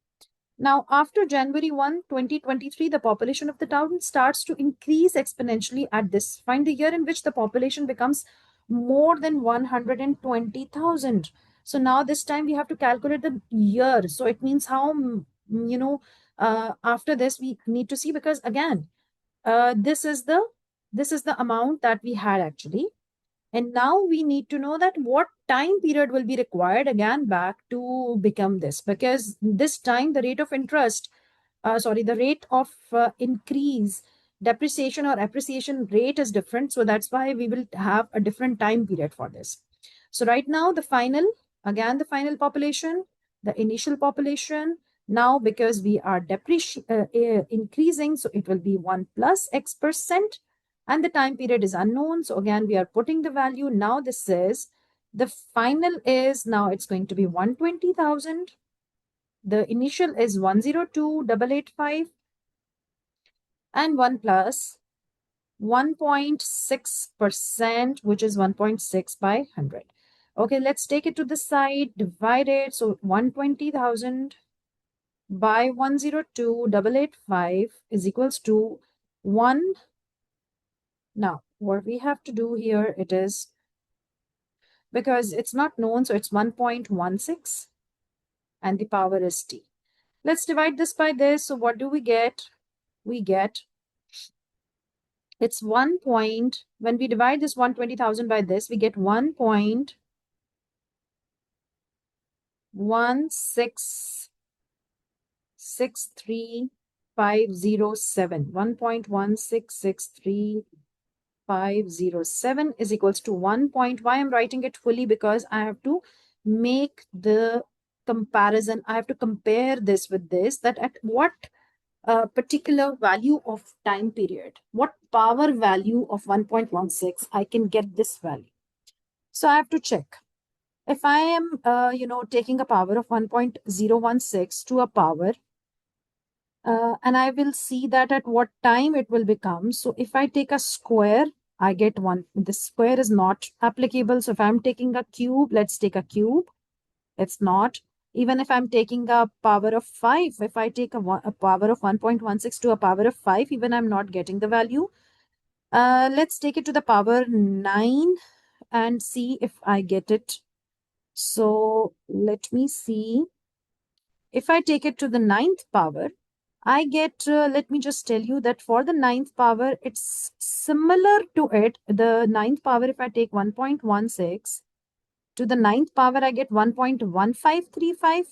Now, after January 1, 2023, the population of the town starts to increase exponentially at this. Find the year in which the population becomes more than 120,000. So now this time we have to calculate the year. So it means how, after this we need to see, because again, this is the amount that we had actually. And now we need to know that what time period will be required again back to become this, because this time the rate of interest, the rate of increase, depreciation or appreciation rate is different. So that's why we will have a different time period for this. So right now the final population, the initial population, now because we are increasing, so it will be 1 plus X% and the time period is unknown. So again, we are putting the value. Now this is the final is, now it's going to be 120,000. The initial is 102,885 and 1 plus 1.6%, which is 1.6 by 100. Okay, let's take it to the side, divide it. So 120,000 by 102,885 is equals to 1. Now, what we have to do here, it is because it's not known, so it's 1.16 and the power is t. Let's divide this by this. So what do we get? We get, it's 1 point, when we divide this 120,000 by this, we get 1.1663507. 1.1663507 is equals to 1 point. Why I'm writing it fully? Because I have to make the comparison. I have to compare this with this, that at what particular value of time period, what power value of 1.16 I can get this value. So I have to check. If I am, taking a power of 1.016 to a power, and I will see that at what time it will become. So if I take a square, I get one. The square is not applicable. So if I'm taking a cube, let's take a cube. It's not. Even if I'm taking a power of 5, if I take a power of 1.16 to a power of 5, even I'm not getting the value. Let's take it to the power 9 and see if I get it. So let me see. If I take it to the 9th power, I get, let me just tell you that for the 9th power, it's similar to it. The 9th power, if I take 1.16 to the 9th power, I get 1.1535.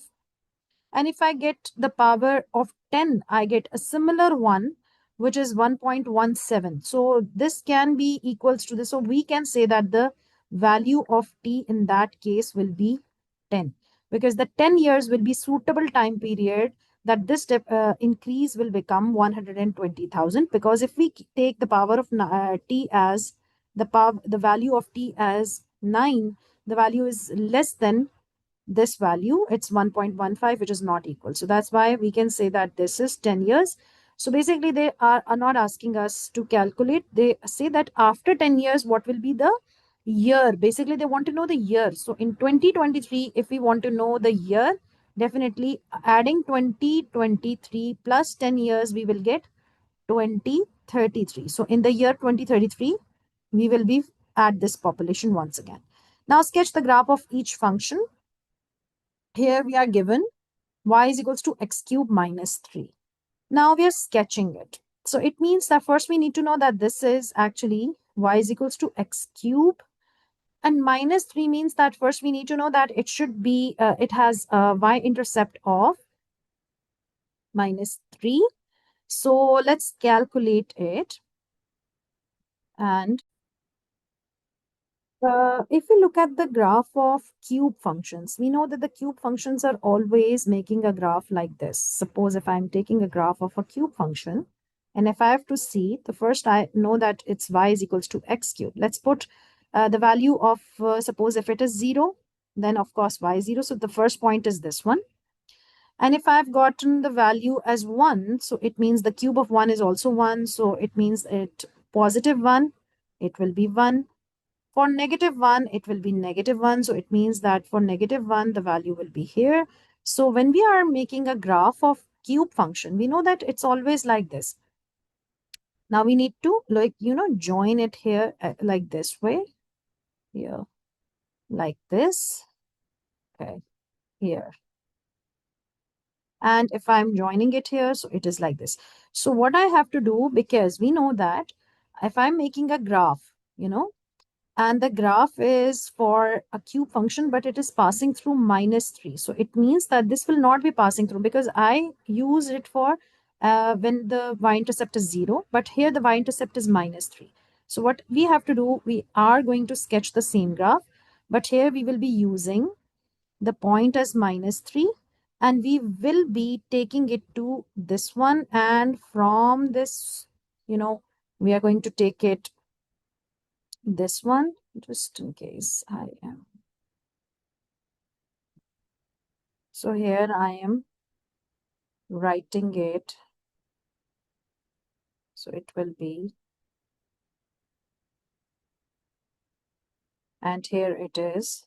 And if I get the power of 10, I get a similar one, which is 1.17. So this can be equals to this. So we can say that the value of t in that case will be 10, because the 10 years will be suitable time period that this increase will become 120,000. Because if we take the power of t as the value of t as 9, the value is less than this value, it's 1.15, which is not equal. So that's why we can say that this is 10 years. So basically they are not asking us to calculate. They say that after 10 years, what will be the year? Basically, they want to know the year. So in 2023, if we want to know the year, definitely adding 2023 plus 10 years, we will get 2033. So in the year 2033, we will be at this population once again. Now sketch the graph of each function. Here we are given y is equals to x cube minus 3. Now we are sketching it. So it means that first we need to know that this is actually y is equals to x cube, and minus 3 means that first we need to know that it should be, it has a y-intercept of minus 3. So let's calculate it. And if we look at the graph of cube functions, we know that the cube functions are always making a graph like this. Suppose if I'm taking a graph of a cube function, and if I have to see, the first I know that it's y is equals to x cube. Let's put the value of, suppose if it is 0, then of course y is 0. So the first point is this one. And if I've gotten the value as 1, so it means the cube of 1 is also 1. So it means it positive 1, it will be 1. For negative 1, it will be negative 1. So it means that for negative 1, the value will be here. So when we are making a graph of cube function, we know that it's always like this. Now we need to, like, join it here like this way. Here, like this. Okay, here. And if I'm joining it here, so it is like this. So what I have to do, because we know that if I'm making a graph, and the graph is for a cube function, but it is passing through minus 3. So it means that this will not be passing through, because I use it for when the y-intercept is 0, but here the y-intercept is minus 3. So what we have to do, we are going to sketch the same graph, but here we will be using the point as minus 3, and we will be taking it to this one, and from this, we are going to take it this one, just in case I am. So here I am writing it. So it will be, and here it is,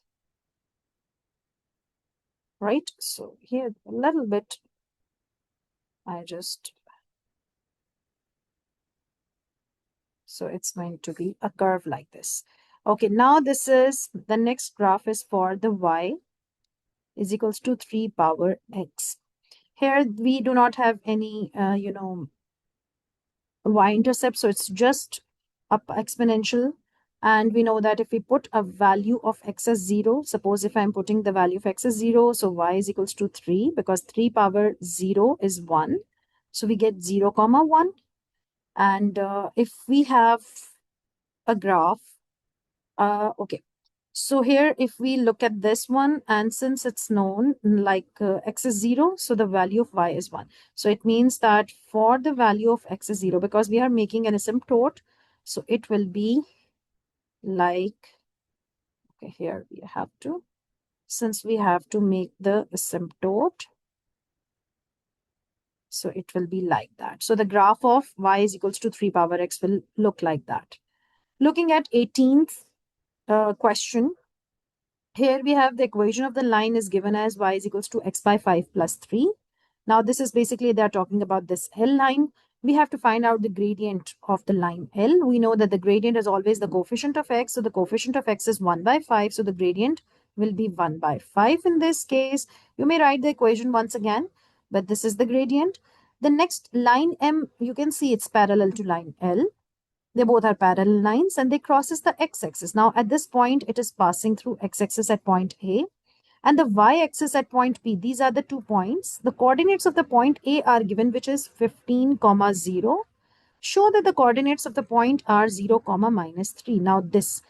right? So here a little bit, so it's going to be a curve like this. Okay, now this is the next graph is for the y is equals to 3 power x. Here we do not have any, y-intercept, so it's just up exponential. And we know that if we put a value of x as 0, suppose if I'm putting the value of x as 0, so y is equals to 3 because 3 power 0 is 1. So we get 0 comma 1. And if we have a graph, okay. So here, if we look at this one, and since it's known like x is 0, so the value of y is 1. So it means that for the value of x is 0, because we are making an asymptote, so it will be like, okay, here we have to, since we have to make the asymptote, so it will be like that. So the graph of y is equals to 3 power x will look like that. Looking at 18th question, here we have the equation of the line is given as y is equals to x by 5 plus 3. Now this is basically they're talking about this L line. We have to find out the gradient of the line L. We know that the gradient is always the coefficient of x. So the coefficient of x is 1 by 5. So the gradient will be 1 by 5 in this case. You may write the equation once again, but this is the gradient. The next line M, you can see it's parallel to line L. They both are parallel lines and they crosses the x-axis. Now at this point, it is passing through x-axis at point A and the y-axis at point B. These are the 2 points. The coordinates of the point A are given, which is 15, 0. Show that the coordinates of the point are 0, minus 3. Now this,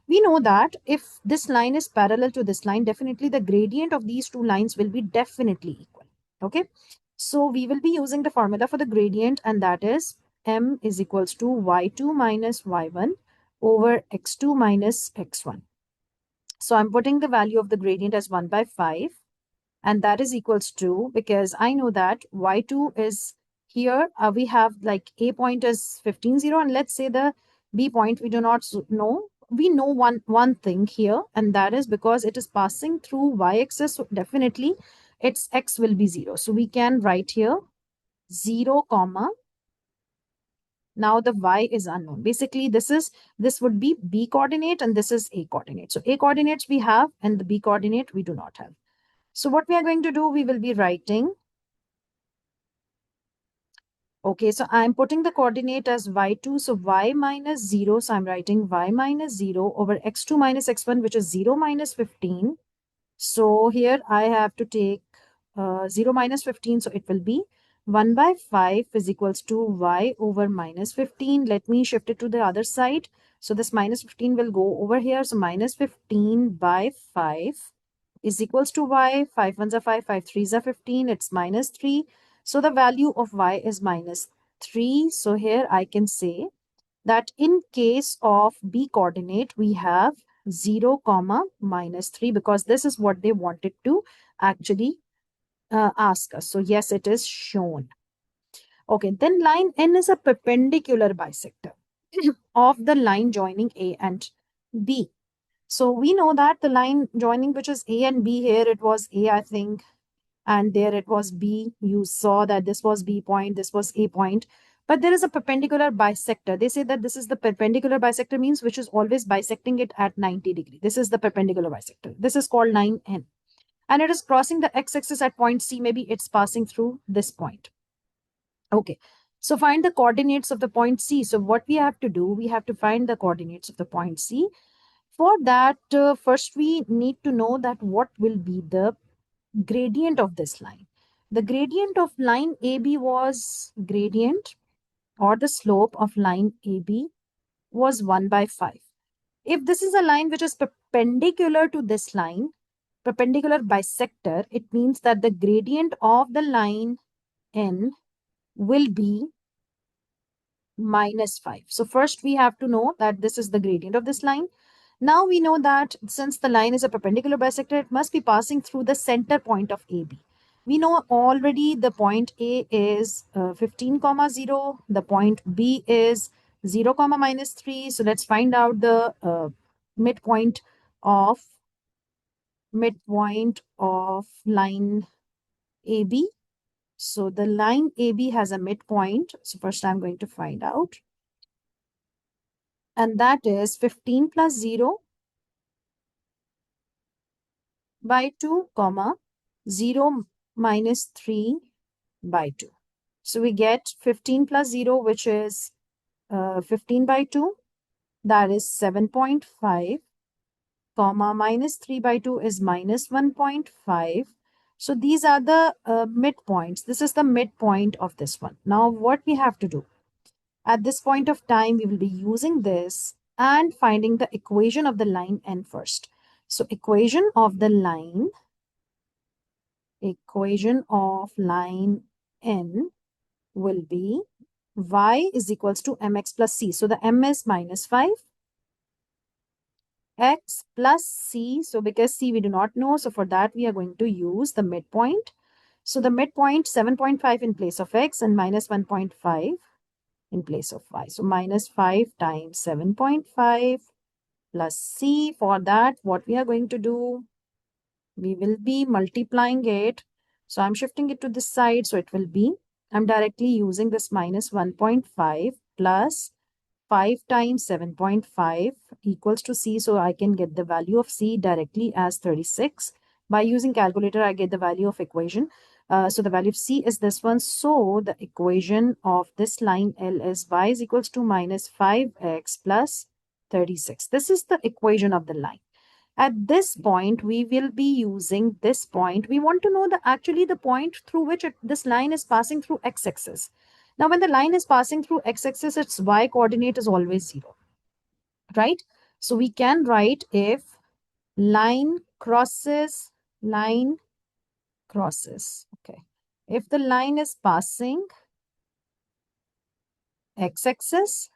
we know that if this line is parallel to this line, definitely the gradient of these two lines will be definitely equal. Okay. So we will be using the formula for the gradient, and that is m is equals to y2 minus y1 over x2 minus x1. So I'm putting the value of the gradient as 1 by 5, and that is equals to, because I know that y2 is here, we have like a point is 15, 0, and let's say the b point we do not know. We know one thing here, and that is because it is passing through y-axis, so definitely its x will be 0. So we can write here 0, comma. Now the y is unknown. Basically, this would be b coordinate and this is a coordinate. So a coordinates we have and the b coordinate we do not have. So what we are going to do, we will be writing. Okay, so I'm putting the coordinate as y2. So y minus 0. So I'm writing y minus 0 over x2 minus x1, which is 0 minus 15. So here I have to take 0 minus 15. So it will be 1 by 5 is equals to y over minus 15. Let me shift it to the other side. So this minus 15 will go over here. So minus 15 by 5 is equals to y. 5 ones are 5, 5 threes are 15. It's minus 3. So the value of y is minus 3. So here I can say that in case of b coordinate, we have 0, comma minus 3, because this is what they wanted to actually ask us. So yes, it is shown. Okay, then line N is a perpendicular bisector of the line joining A and B. So we know that the line joining which is A and B, here it was A, I think, and there it was B. You saw that this was B point, this was A point. But there is a perpendicular bisector. They say that this is the perpendicular bisector, means which is always bisecting it at 90 degree. This is the perpendicular bisector. This is called line N. And it is crossing the x-axis at point C. Maybe it's passing through this point. Okay. So find the coordinates of the point C. So what we have to do, we have to find the coordinates of the point C. For that, first we need to know that what will be the gradient of this line. The gradient of line AB was gradient, or the slope of line AB was 1 by 5. If this is a line which is perpendicular to this line, perpendicular bisector, it means that the gradient of the line N will be minus 5. So first we have to know that this is the gradient of this line. Now we know that since the line is a perpendicular bisector, it must be passing through the center point of AB. We know already the point A is 15, 0. The point B is 0, minus 3. So let's find out the midpoint of line AB. So the line AB has a midpoint. So first I'm going to find out. and that is 15 plus 0 by 2, comma 0 minus 3 by 2. So we get 15 plus 0, which is 15 by 2, that is 7.5, comma minus 3 by 2 is minus 1.5. So these are the midpoints. This is the midpoint of this one. Now what we have to do? At this point of time, we will be using this and finding the equation of the line n first. So equation of line n will be y is equals to mx plus c. So the m is minus 5, x plus c. So because c we do not know, so for that we are going to use the midpoint. So the midpoint 7.5 in place of x and minus 1.5 in place of y. So minus 5 times 7.5 plus c. For that, what we are going to do, we will be multiplying it. So I'm shifting it to this side. So it will be, I'm directly using this minus 1.5 plus 5 times 7.5 equals to c. So I can get the value of c directly as 36. By using calculator, I get the value of equation. So the value of c is this one. So the equation of this line L is y is equals to minus 5x plus 36. This is the equation of the line. At this point, we will be using this point. We want to know actually the point through which this line is passing through x-axis. Now, when the line is passing through x-axis, its y coordinate is always 0, right? So we can write if line crosses, okay. If the line is passing x-axis,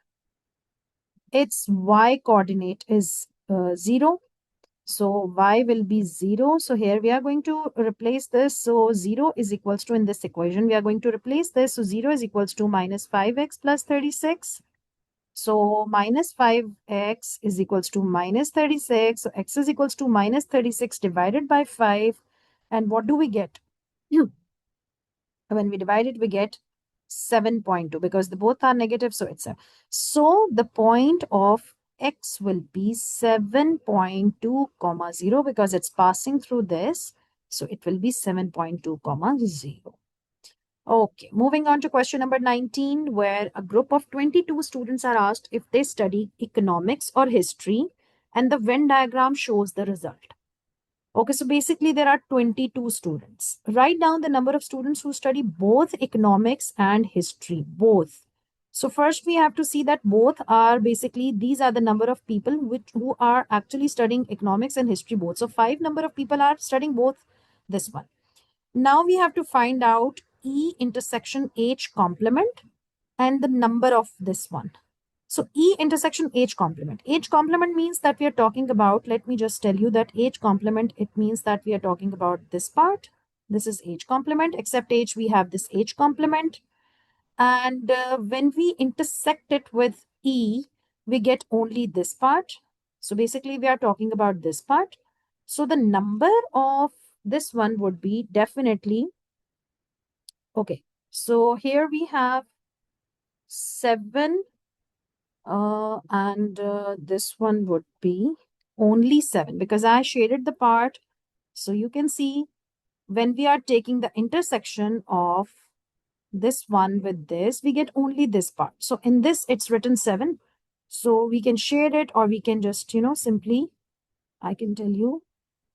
its y coordinate is 0. So y will be 0. So here we are going to replace this. So 0 is equals to, in this equation, we are going to replace this. So 0 is equals to minus 5x plus 36. So minus 5x is equals to minus 36. So x is equals to minus 36 divided by 5. And what do we get? When we divide it, we get 7.2 because the both are negative. So it's a, so the point of x will be 7.2 comma 0 because it's passing through this. So it will be 7.2 comma 0. Okay, moving on to question number 19, where a group of 22 students are asked if they study economics or history, and the Venn diagram shows the result. Okay, so basically there are 22 students. Write down the number of students who study both economics and history, both. So first we have to see that both are basically, these are the number of people who are actually studying economics and history both. So 5 number of people are studying both this one. Now we have to find out E intersection H complement and the number of this one. So E intersection H complement. H complement means that we are talking about, let me just tell you that H complement, it means that we are talking about this part. This is H complement, except H, we have this H complement. And when we intersect it with E, we get only this part. So basically we are talking about this part. So the number of this one would be definitely, okay. So here we have 7. And this one would be only 7 because I shaded the part. So you can see when we are taking the intersection of this one with this, we get only this part. So in this, it's written 7. So we can shade it or we can just, simply, I can tell you,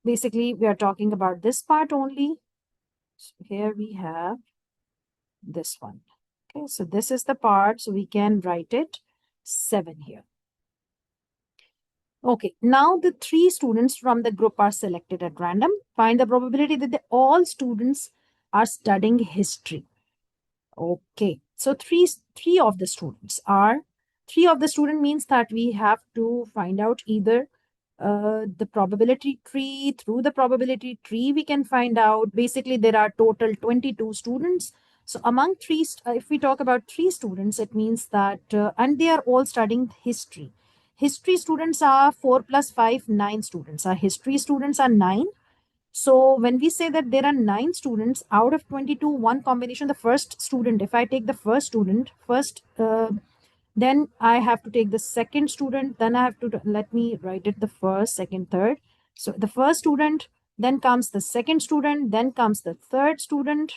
basically we are talking about this part only. So here we have this one. Okay, so this is the part. So we can write it 7 here. Okay, now the 3 students from the group are selected at random. Find the probability that all students are studying history. Okay, so three of the students are, 3 of the student means that we have to find out either the probability tree. Through the probability tree, we can find out, basically there are total 22 students. So among 3, if we talk about 3 students, it means that, and they are all studying history. History students are 4 plus 5, 9 students. Our history students are 9. So when we say that there are 9 students out of 22, one combination, the first student, if I take the first student, Then I have to take the second student. Then I have to, let me write it the first, second, third. So the first student, then comes the second student, then comes the third student.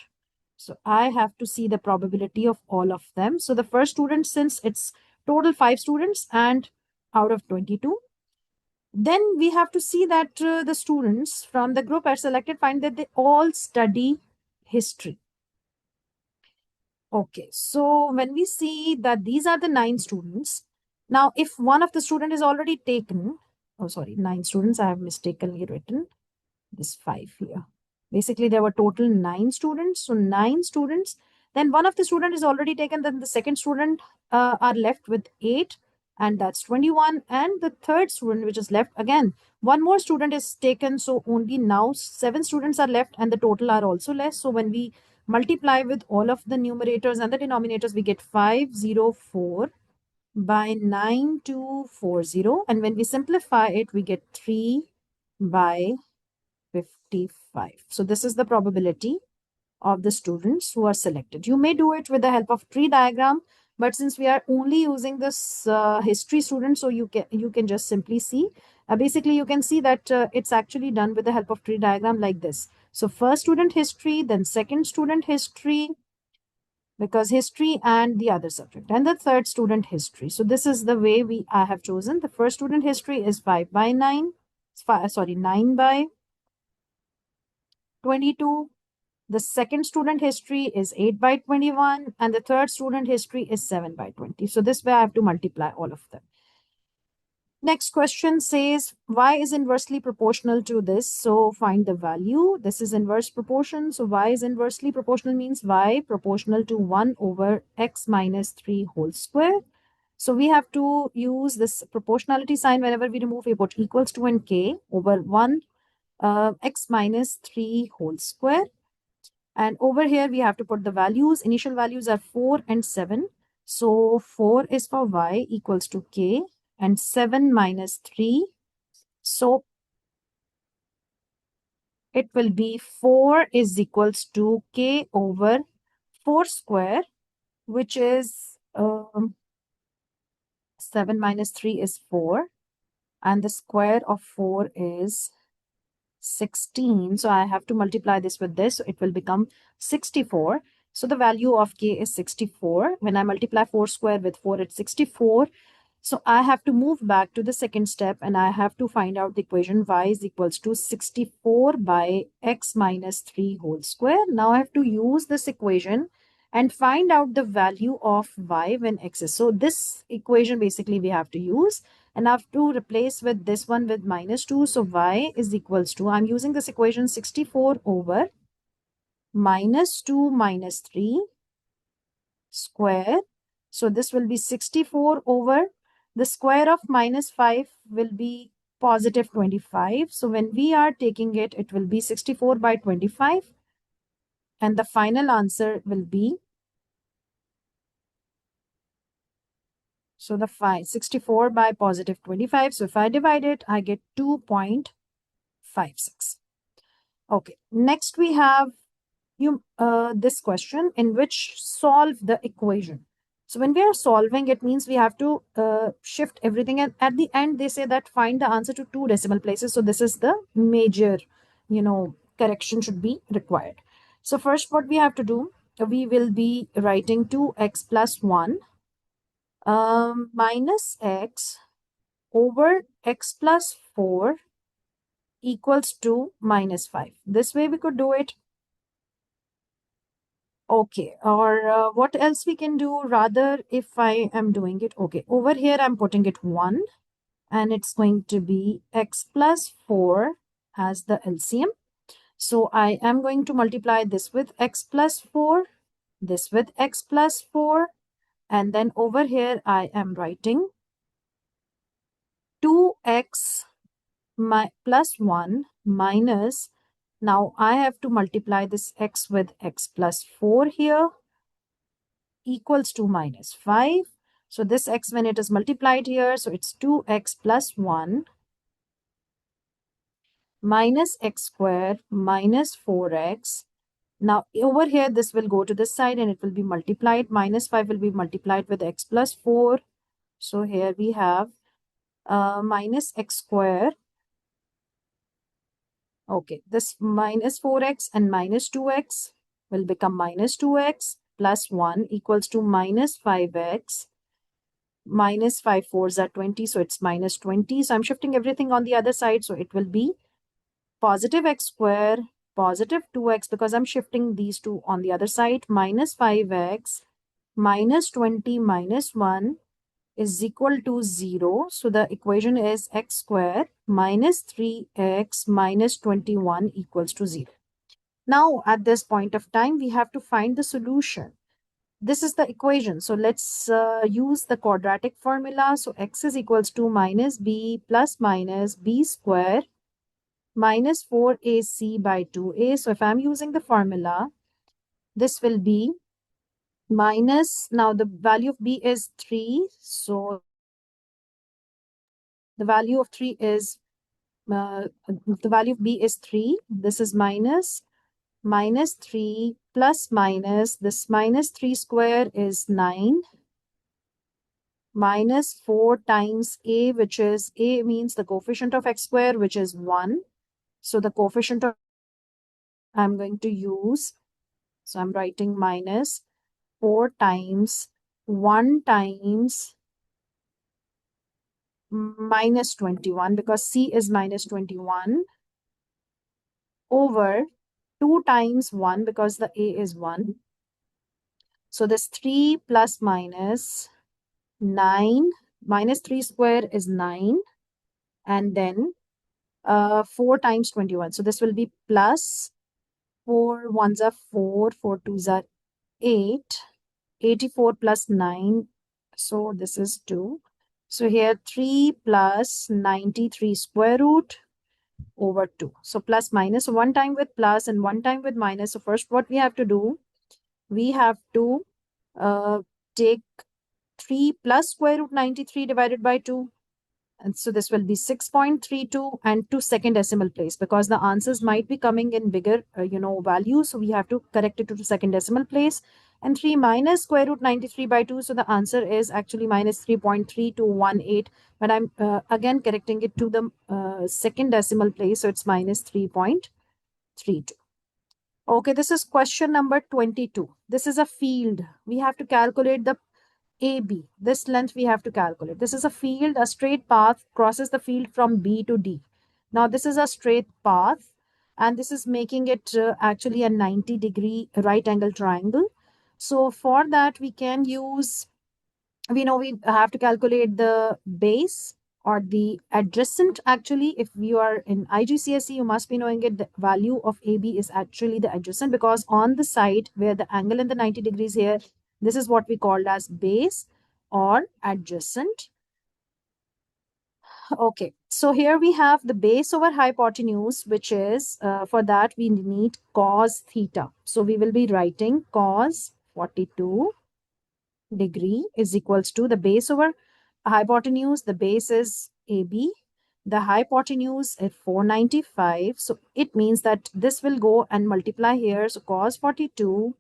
So I have to see the probability of all of them. So the first student, since it's total 5 students and out of 22, then we have to see that the students from the group are selected, find that they all study history. Okay, so when we see that these are the 9 students, now if one of the student is already taken, oh sorry, 9 students, I have mistakenly written this 5 here. Basically, there were total 9 students. So 9 students, then one of the student is already taken, then the second student are left with 8, and that's 21. And the third student, which is left, again, one more student is taken. So only now 7 students are left, and the total are also less. So when we multiply with all of the numerators and the denominators, we get 504 by 9240. And when we simplify it, we get 3 by 55. So this is the probability of the students who are selected. You may do it with the help of tree diagram, but since we are only using this history student, so you can just simply see. Basically, you can see that it's actually done with the help of tree diagram like this. So first student history, then second student history, because history and the other subject, and the third student history. So this is the way I have chosen. The first student history is 5 by 9, 9 by 22. The second student history is 8 by 21, and the third student history is 7 by 20. So this way I have to multiply all of them. Next question says, y is inversely proportional to this. So find the value. This is inverse proportion. So y is inversely proportional means y proportional to 1 over x minus 3 whole square. So we have to use this proportionality sign. Whenever we remove, we put equals to and k over 1 x minus 3 whole square. And over here, we have to put the values. Initial values are 4 and 7. So 4 is for y equals to k, and 7 minus 3. So it will be 4 is equals to k over 4 square, which is 7 minus 3 is 4. And the square of 4 is 16. So I have to multiply this with this. So it will become 64. So the value of k is 64. When I multiply 4 square with 4, it's 64. So I have to move back to the second step, and I have to find out the equation y is equals to 64 by x minus 3 whole square. Now I have to use this equation and find out the value of y when x is. So this equation basically we have to use, and I have to replace with this one with minus 2. So y is equals to, I'm using this equation, 64 over minus 2 minus 3 square. So this will be 64 over the square of minus 5 will be positive 25. So when we are taking it, it will be 64 by 25. And the final answer will be, so the 64 by positive 25. So if I divide it, I get 2.56. Okay, next we have this question in which solve the equation. So when we are solving, it means we have to shift everything, and at the end they say that find the answer to 2 decimal places. So this is the major, correction should be required. So first what we have to do, we will be writing 2x plus 1 minus x over x plus 4 equals to minus 5. This way we could do it. Okay, or what else we can do, rather, if I am doing it, okay, over here I'm putting it 1, and it's going to be x plus 4 as the LCM. So I am going to multiply this with x plus 4, this with x plus 4, and then over here I am writing 2x plus 1 minus, now I have to multiply this x with x plus 4 here, equals to minus 5. So this x, when it is multiplied here, so it's 2x plus 1 minus x square minus 4x Now over here, this will go to this side and it will be multiplied. Minus 5 will be multiplied with x plus 4. So here we have minus x square. Okay, this minus 4x and minus 2x will become minus 2x plus 1 equals to minus 5x. Minus 5 fours are 20, so it's minus 20. So I'm shifting everything on the other side, so it will be positive x square, positive 2x, because I'm shifting these two on the other side, minus 5x, minus 20 minus 1 is equal to 0. So the equation is x square minus 3x minus 21 equals to 0. Now, at this point of time, we have to find the solution. This is the equation. So let's use the quadratic formula. So x is equals to minus b plus minus b square minus 4ac by 2a. So if I'm using the formula, this will be minus, now the value of b is 3. So the value of 3 is, the value of b is 3. This is minus 3 plus minus, this minus 3 square is 9 minus 4 times a, which is, a means the coefficient of x square, which is 1. So the coefficient of I'm going to use, so I'm writing minus 4 times 1 times minus 21, because c is minus 21, over 2 times 1, because the a is 1. So this 3 plus minus 9, minus 3 square is 9, and then 4 times 21. So this will be plus 4 ones are 4, 4 twos are 8, 84 plus 9. So this is 2. So here 3 plus 93 square root over 2. So plus minus, one time with plus and one time with minus. So first what we have to do, we have to take 3 plus square root 93 divided by 2. And so this will be 6.32 and to second decimal place, because the answers might be coming in bigger, values. So we have to correct it to second decimal place. And 3 minus square root 93 by 2. So the answer is actually minus 3.3218. But I'm again correcting it to the second decimal place. So it's minus 3.32. Okay, this is question number 22. This is a field. We have to calculate the AB. This length we have to calculate. This is a field, a straight path crosses the field from B to D. Now this is a straight path and this is making it actually a 90-degree right angle triangle. So for that we can use, we know we have to calculate the base or the adjacent. Actually, if you are in IGCSE, you must be knowing it. The value of AB is actually the adjacent, because on the side where the angle in the 90 degrees here, this is what we called as base or adjacent. Okay, so here we have the base over hypotenuse, which is, for that we need cos theta. So we will be writing cos 42 degree is equals to the base over hypotenuse. The base is AB. The hypotenuse is 495. So it means that this will go and multiply here. So cos 42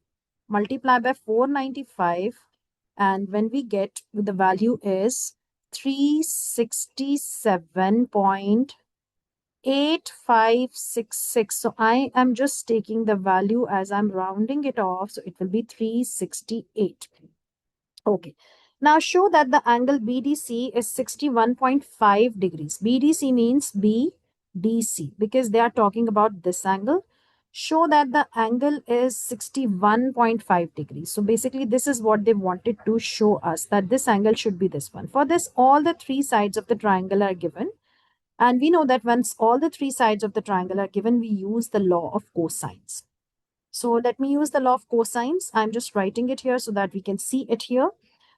multiply by 495. And when we get, the value is 367.8566. So I am just taking the value as I'm rounding it off. So it will be 368. Okay. Now show that the angle BDC is 61.5 degrees. BDC means BDC because they are talking about this angle. Show that the angle is 61.5 degrees. So basically this is what they wanted to show us, that this angle should be this one. For this, all the three sides of the triangle are given. And we know that once all the three sides of the triangle are given, we use the law of cosines. So let me use the law of cosines. I'm just writing it here so that we can see it here.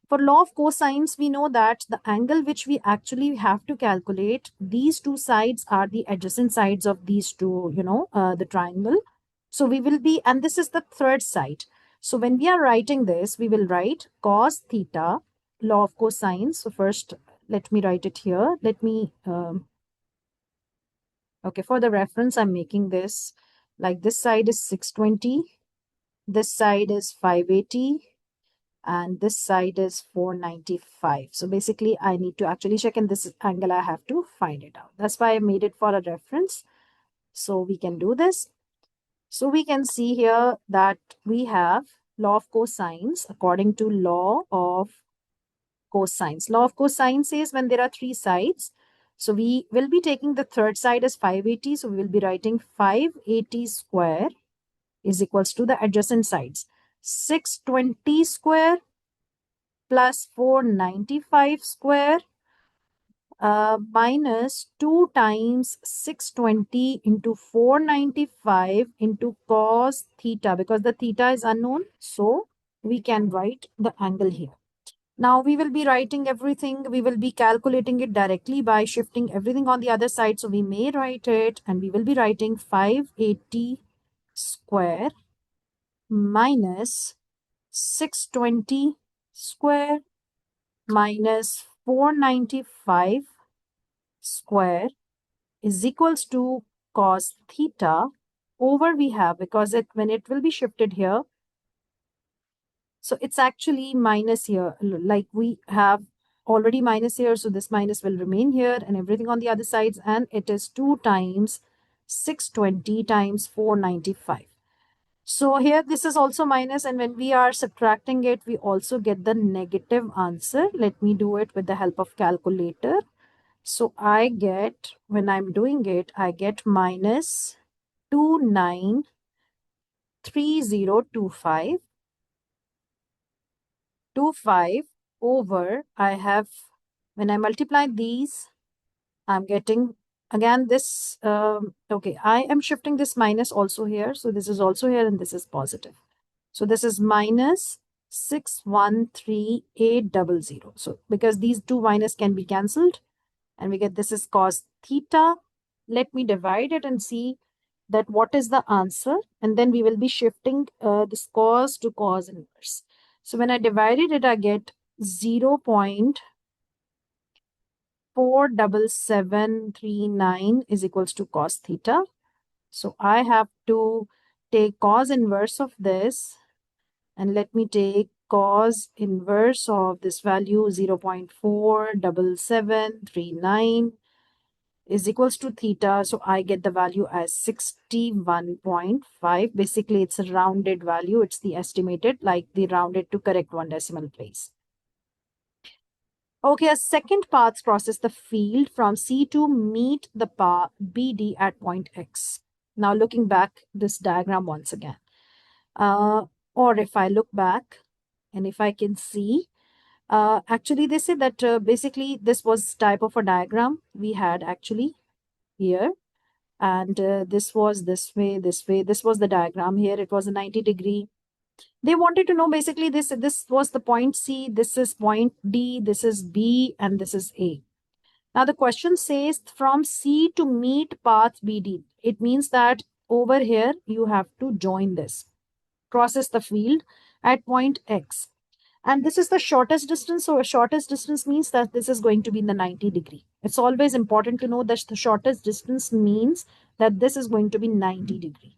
For law of cosines, we know that the angle which we actually have to calculate, these two sides are the adjacent sides of these two, the triangle. So we will be, and this is the third side. So when we are writing this, we will write cos theta, law of cosines. So first, let me write it here. Let me, okay, for the reference, I'm making this like this side is 620 this side is 580, and this side is 495. So basically, I need to actually check in this angle. I have to find it out. That's why I made it for a reference. So we can do this. So we can see here that we have law of cosines according to law of cosines. Law of cosine says when there are three sides, so we will be taking the third side as 580. So we will be writing 580 square is equals to the adjacent sides. 620 square plus 495 square minus 2 times 620 into 495 into cos theta, because the theta is unknown. So we can write the angle here. Now we will be writing everything. We will be calculating it directly by shifting everything on the other side. So we may write it, and we will be writing 580 square minus 620 square minus 495 square is equals to cos theta over we have, because when it will be shifted here, so it's actually minus here, like we have already minus here, so this minus will remain here and everything on the other sides, and it is 2 times 620 times 495. So here this is also minus, and when we are subtracting it, we also get the negative answer. Let me do it with the help of calculator. So I get, when I'm doing it, I get minus 293025 over, I have, when I multiply these, I'm getting again this, okay, I am shifting this minus also here. So this is also here and this is positive. So this is minus 613800. So because these two minus can be cancelled, and we get this is cos theta. Let me divide it and see that what is the answer. And then we will be shifting this cos to cos inverse. So when I divided it, I get 0.47739 is equals to cos theta. So I have to take cos inverse of this, and let me take cos inverse of this value 0.47739 is equals to theta. So I get the value as 61.5. Basically, it's a rounded value. It's the estimated, like the rounded to correct one decimal place. Okay, a second path crosses the field from C to meet the path BD at point X. Now looking back this diagram once again. Or if I look back and if I can see, actually they say that basically this was type of a diagram we had actually here. And this was this way, this was the diagram here. It was a 90-degree. They wanted to know basically this was the point C, this is point D, this is B, and this is A. Now the question says from C to meet path BD. It means that over here you have to join this, crosses the field at point X. And this is the shortest distance. So a shortest distance means that this is going to be in the 90-degree. It's always important to know that the shortest distance means that this is going to be 90-degree.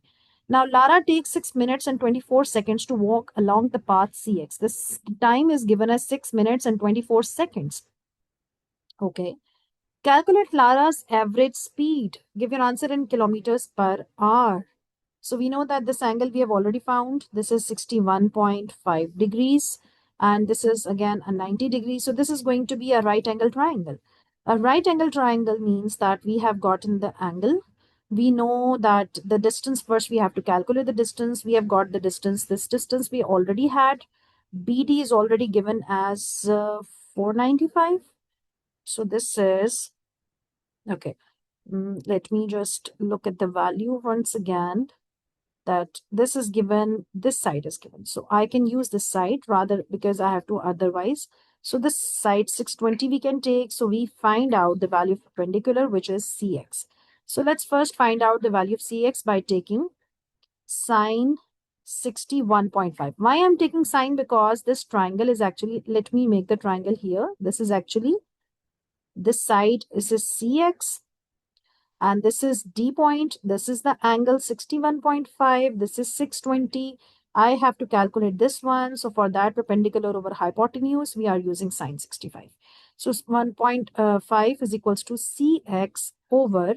Now, Lara takes 6 minutes and 24 seconds to walk along the path CX. This time is given as 6 minutes and 24 seconds. Okay. Calculate Lara's average speed. Give your answer in kilometers per hour. So we know that this angle we have already found. This is 61.5 degrees. And this is again a 90 degrees. So this is going to be a right angle triangle. A right angle triangle means that we have gotten the angle. We know that the distance, first we have to calculate the distance. We have got the distance. This distance we already had. BD is already given as 495. So this is, okay. Let me just look at the value once again, that this is given, this side is given. So I can use this side rather because I have to otherwise. So this side 620 we can take. So we find out the value of perpendicular, which is CX. So let's first find out the value of CX by taking sine 61.5. Why I'm taking sine? Because this triangle is actually, let me make the triangle here. This is actually, this side is CX. And this is D point. This is the angle 61.5. This is 620. I have to calculate this one. So for that, perpendicular over hypotenuse, we are using sine 65. So 1.5 is equals to cx over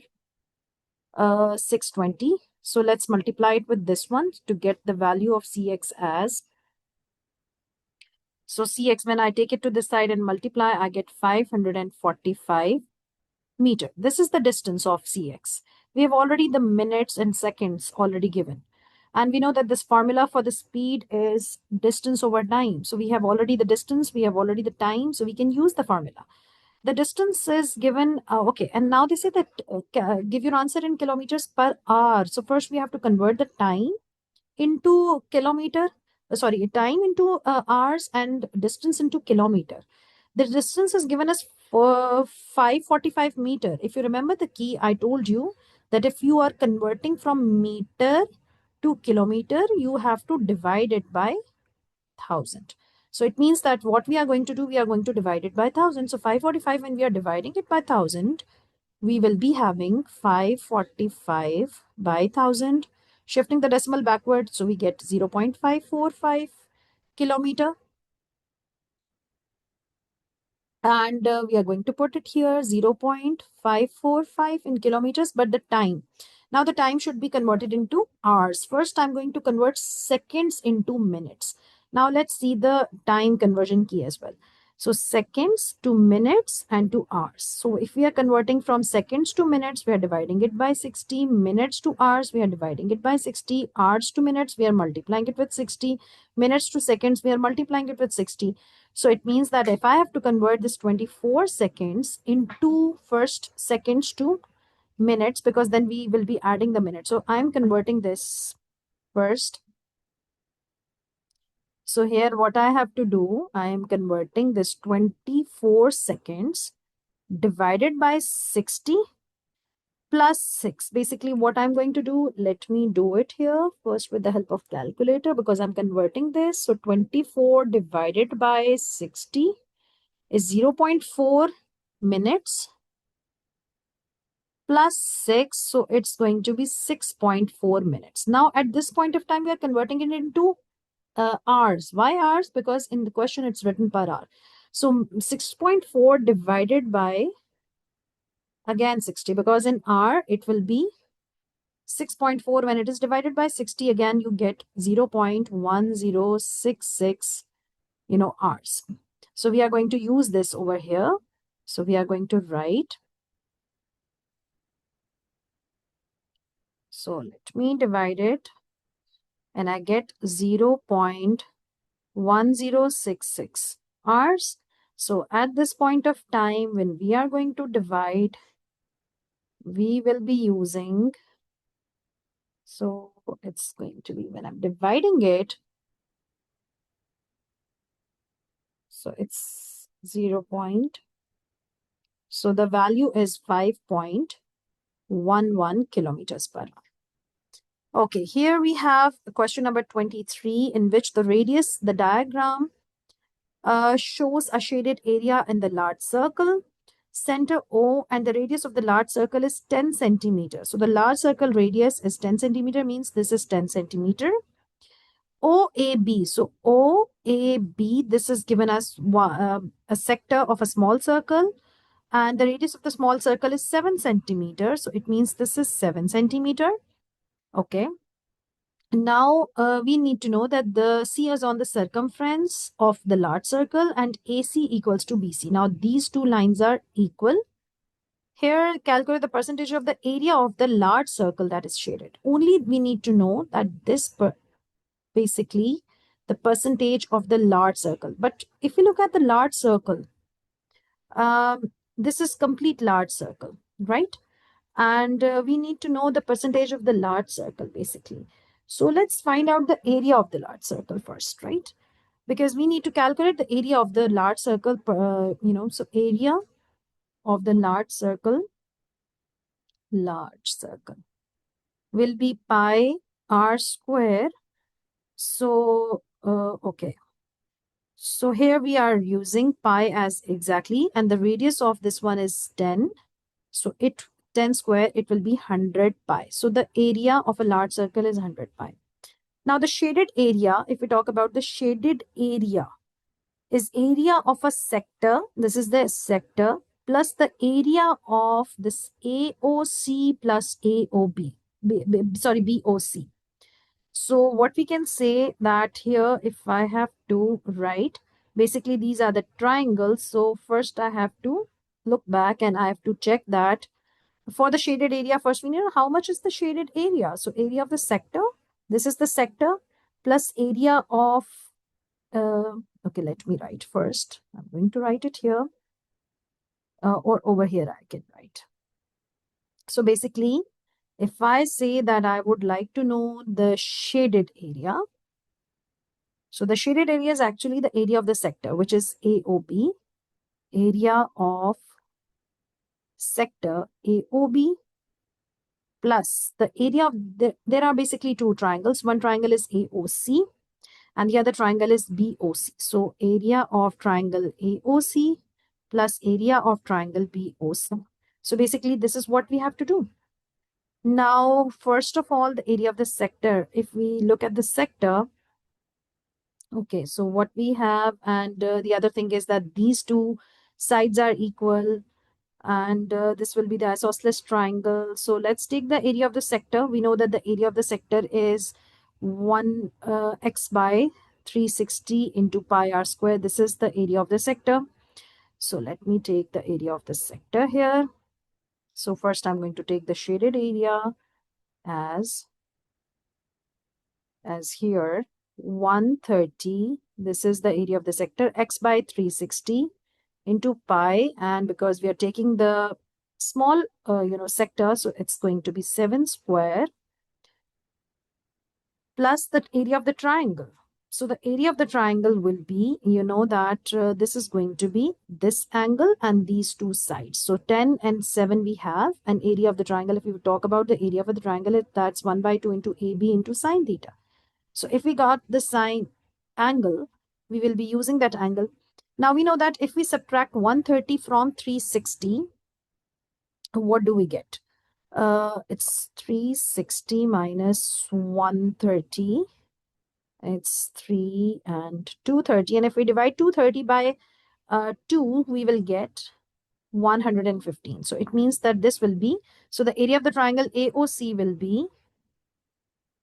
620. So let's multiply it with this one to get the value of cx as. So cx, when I take it to this side and multiply, I get 545 meter. This is the distance of cx. We have already the minutes and seconds already given. And we know that this formula for the speed is distance over time. So we have already the distance, we have already the time, so we can use the formula. The distance is given, okay, and now they say that give your answer in kilometers per hour. So first we have to convert the time into kilometer, time into hours and distance into kilometer. The distance is given as 545 meter. If you remember the key, I told you that if you are converting from meter to kilometer, you have to divide it by 1000. So it means that what we are going to do, we are going to divide it by 1000. So 545, when we are dividing it by 1000, we will be having 545 by 1000, shifting the decimal backward. So we get 0.545 kilometer. And we are going to put it here 0.545 in kilometers, but the time. Now the time should be converted into hours. First, I'm going to convert seconds into minutes. Now let's see the time conversion key as well. So seconds to minutes and to hours. So if we are converting from seconds to minutes, we are dividing it by 60. Minutes to hours, we are dividing it by 60. Hours to minutes, we are multiplying it with 60. Minutes to seconds, we are multiplying it with 60. So it means that if I have to convert this 24 seconds into first seconds to minutes, because then we will be adding the minutes. So I'm converting this first. So here what I have to do, I am converting this 24 seconds divided by 60 plus 6. Basically what I'm going to do, let me do it here first with the help of calculator because I'm converting this. So 24 divided by 60 is 0.4 minutes plus 6. So it's going to be 6.4 minutes. Now at this point of time, we are converting it into hours. Why hours? Because in the question it's written per hour. So 6.4 divided by, again 60, because in hour it will be 6.4. When it is divided by 60, again you get 0.1066, hours. So we are going to use this over here. So we are going to write. So let me divide it and I get 0.1066 hours. So at this point of time, when we are going to divide, we will be using, so it's going to be when I'm dividing it, so it's 0. So the value is 5.11 kilometers per hour. Okay, here we have question number 23, in which the radius, the diagram shows a shaded area in the large circle, center O, and the radius of the large circle is 10 centimeter. So the large circle radius is 10 centimeter, means this is 10 centimeter. OAB, so OAB, this is given as a sector of a small circle, and the radius of the small circle is 7 centimeter. So it means this is 7 centimeter. Okay. Now we need to know that the C is on the circumference of the large circle and AC equals to BC. Now these two lines are equal. Here calculate the percentage of the area of the large circle that is shaded. Only we need to know that this basically the percentage of the large circle. But if you look at the large circle, this is complete large circle, right? And we need to know the percentage of the large circle basically. So let's find out the area of the large circle first, right? Because we need to calculate the area of the large circle, so area of the large circle will be pi r square. So, okay. So here we are using pi as exactly, and the radius of this one is 10. So 10 square, it will be 100 pi. So the area of a large circle is 100 pi. Now the shaded area, if we talk about the shaded area, is area of a sector. This is the sector plus the area of this AOC plus AOB. BOC. So what we can say that here, if I have to write, basically these are the triangles. So first I have to look back and I have to check that for the shaded area. First we need to know how much is the shaded area. So area of the sector, this is the sector plus area of, okay, let me write first. I'm going to write it here or over here I can write. So basically, if I say that I would like to know the shaded area, so the shaded area is actually the area of the sector, which is AOB, area of sector AOB plus the area of there are basically two triangles. One triangle is AOC and the other triangle is BOC. So area of triangle AOC plus area of triangle BOC. So basically this is what we have to do. Now, first of all, the area of the sector, if we look at the sector, okay, so what we have, and the other thing is that these two sides are equal, and this will be the isosceles triangle. So let's take the area of the sector. We know that the area of the sector is 1 x by 360 into pi r square. This is the area of the sector. So let me take the area of the sector here. So first I'm going to take the shaded area as here 130. This is the area of the sector, x by 360 into pi, and because we are taking the small sector, so it's going to be 7 square plus the area of the triangle. So the area of the triangle will be, that this is going to be this angle and these two sides. So 10 and 7 we have, an area of the triangle. If we talk about the area of the triangle, that's 1 by 2 into AB into sine theta. So if we got the sine angle, we will be using that angle. Now we know that if we subtract 130 from 360, what do we get? It's 360 minus 130. It's 3 and 230. And if we divide 230 by 2, we will get 115. So it means that this will be, so the area of the triangle AOC will be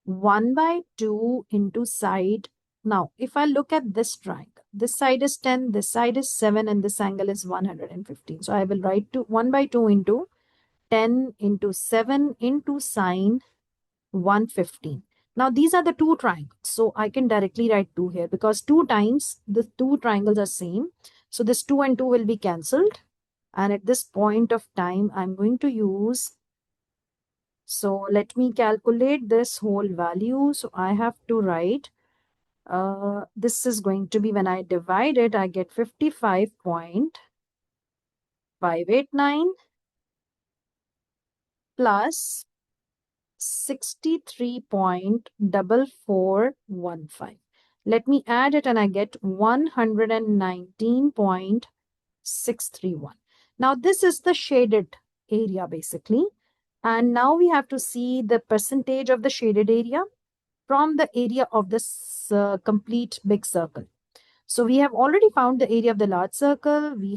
1 by 2 into side. Now, if I look at this triangle, this side is 10, this side is 7, and this angle is 115. So I will write 1 by 2 into 10 into 7 into sine 115. Now, these are the two triangles. So I can directly write 2 here because 2 times the two triangles are same. So this 2 and 2 will be cancelled. And at this point of time, I'm going to use, so let me calculate this whole value. So I have to write, this is going to be, when I divide it, I get 55.589 plus 63.4415. Let me add it and I get 119.631. Now this is the shaded area basically. And now we have to see the percentage of the shaded area from the area of this complete big circle. So we have already found the area of the large circle. We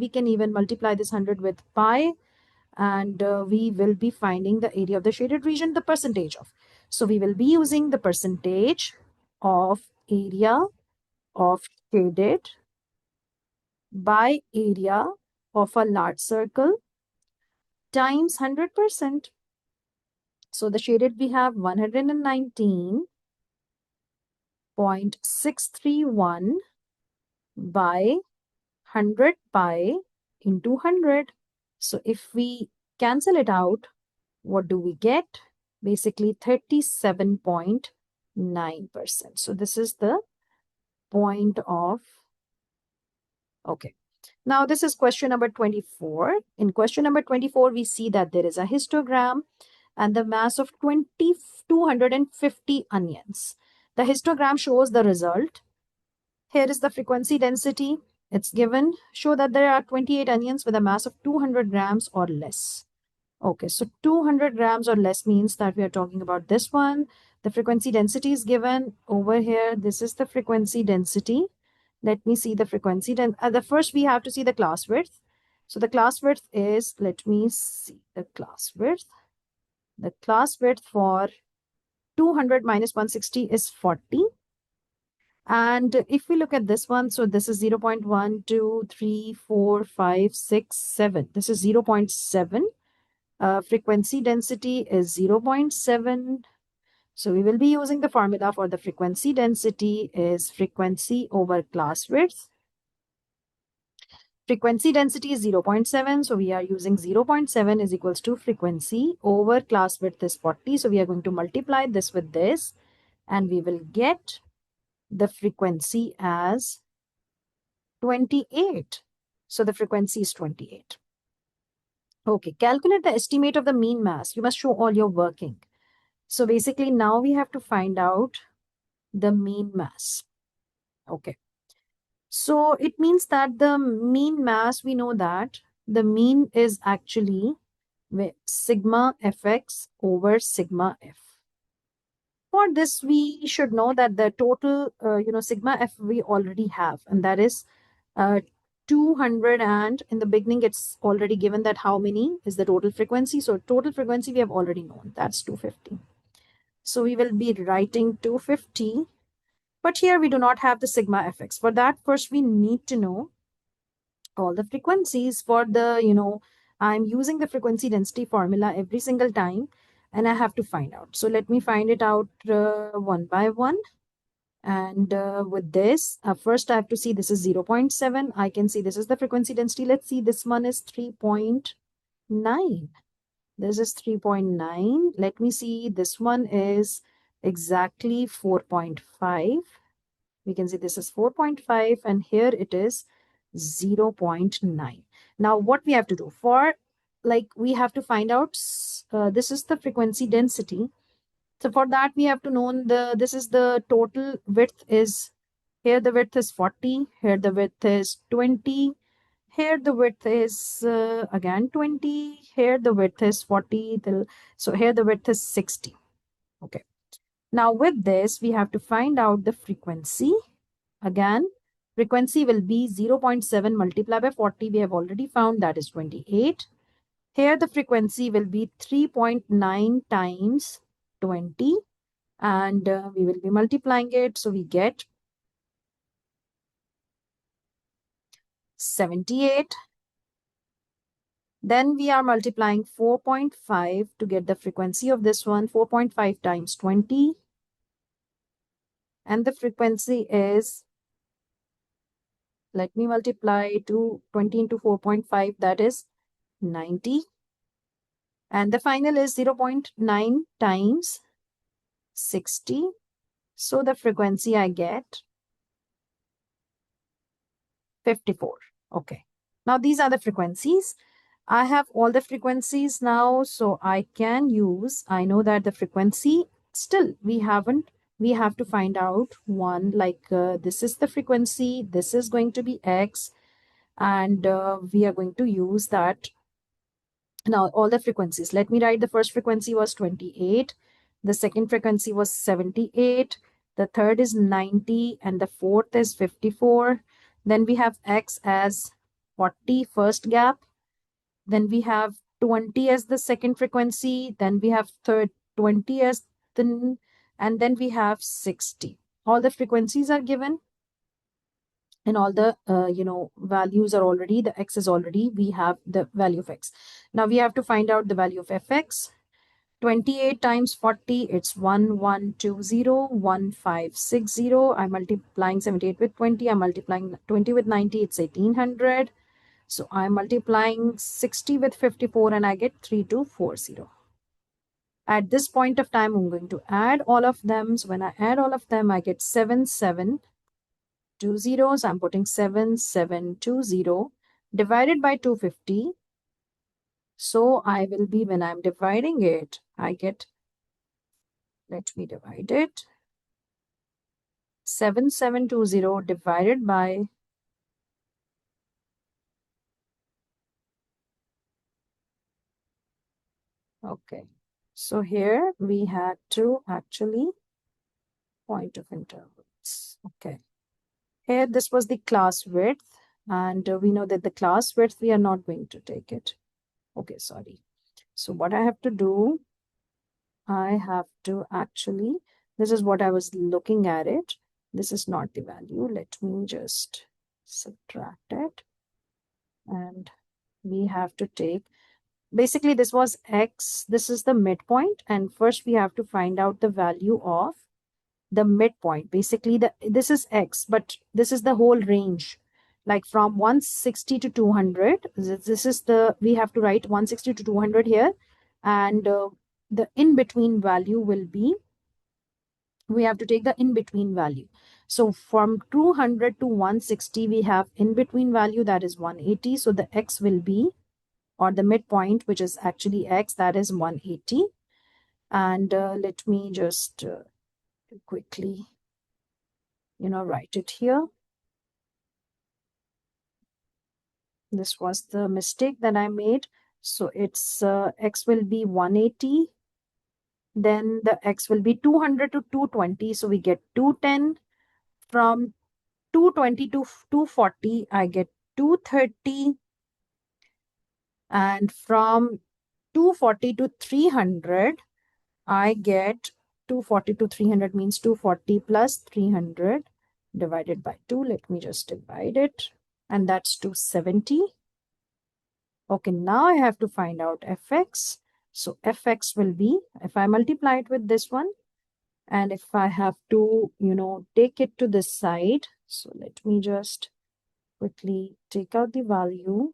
can even multiply this 100 with pi, and we will be finding the area of the shaded region, the percentage of. So we will be using the percentage of area of shaded by area of a large circle times 100%. So the shaded we have 119.631 by 100 pi into 100. So if we cancel it out, what do we get? Basically 37.9%. So this is the point of, okay. Now this is question number 24. In question number 24, we see that there is a histogram and the mass of 250 onions. The histogram shows the result. Here is the frequency density. It's given. Show that there are 28 onions with a mass of 200 grams or less. Okay, so 200 grams or less means that we are talking about this one. The frequency density is given over here. This is the frequency density. Let me see the frequency. The first we have to see the class width. So the class width is, let me see the class width. The class width for 200 minus 160 is 40. And if we look at this one, so this is 0 0.1, 2, 3, 4, 5, 6, 7. This is 0 0.7. Frequency density is 0 0.7. So we will be using the formula for the frequency density is frequency over class width. Frequency density is 0 0.7. So we are using 0 0.7 is equals to frequency over class width is 40. So we are going to multiply this with this and we will get the frequency as 28. So the frequency is 28. Okay, calculate the estimate of the mean mass. You must show all your working. So basically now we have to find out the mean mass. Okay. So it means that the mean mass, we know that the mean is actually sigma fx over sigma f. For this, we should know that the total, sigma f we already have, and that is 200. And in the beginning, it's already given that how many is the total frequency. So total frequency we have already known, that's 250. So we will be writing 250, but here we do not have the sigma fx. For that, first we need to know all the frequencies for the, I'm using the frequency density formula every single time and I have to find out. So let me find it out one by one. And with this, first I have to see this is 0 0.7. I can see this is the frequency density. Let's see, this one is 3.9. This is 3.9. Let me see, this one is exactly 4.5. We can see this is 4.5 and here it is 0 0.9. Now what we have to do for, like, we have to find out, this is the frequency density. So for that we have to know this is the total width is, here the width is 40, here the width is 20, here the width is again 20, here the width is 40, so here the width is 60. Okay. Now with this, we have to find out the frequency. Again, frequency will be 0 0.7 multiplied by 40. We have already found that is 28. Here the frequency will be 3.9 times 20 and we will be multiplying it. So we get 78. Then we are multiplying 4.5 to get the frequency of this one. 4.5 times 20. And the frequency is, let me multiply to 20 into 4.5, that is 90. And the final is 0 0.9 times 60. So the frequency I get 54. Okay. Now these are the frequencies. I have all the frequencies now, so I can use, I know that the frequency, still we have to find out one, like this is the frequency, this is going to be X, and we are going to use that. Now all the frequencies, let me write. The first frequency was 28, the second frequency was 78, the third is 90, and the fourth is 54. Then we have X as 40, first gap. Then we have 20 as the second frequency. Then we have 20 as the, and then we have 60. All the frequencies are given and all the values are already, the X is already, we have the value of X. Now we have to find out the value of fx. 28 times 40, it's 1120, 1560. I'm multiplying 78 with 20. I'm multiplying 20 with 90. It's 1800. So I'm multiplying 60 with 54 and I get 3240. At this point of time, I'm going to add all of them. So when I add all of them, I get 7720. So I'm putting 7720 divided by 250. So I will be, when I'm dividing it, I get, let me divide it. 7720 divided by, okay, So here we had to actually point of intervals. Okay. Here, this was the class width, and we know that the class width, we are not going to take it. Okay, sorry. So what I have to do, I have to actually, this is what I was looking at it. This is not the value. Let me just subtract it. And we have to take, basically this was X, this is the midpoint. And first we have to find out the value of the midpoint. Basically this is X, but this is the whole range. Like from 160 to 200, this is the, we have to write 160 to 200 here. And the in-between value will be, we have to take the in-between value. So from 200 to 160, we have in-between value, that is 180. So the X will be, or the midpoint, which is actually X, that is 180. And let me just quickly, write it here. This was the mistake that I made. So it's X will be 180. Then the X will be 200 to 220. So we get 210. From 220 to 240, I get 230. And from 240 to 300, I get 240 to 300 means 240 plus 300 divided by 2. Let me just divide it. And that's 270. Okay, now I have to find out fx. So fx will be, if I multiply it with this one, and if I have to, take it to this side. So let me just quickly take out the value.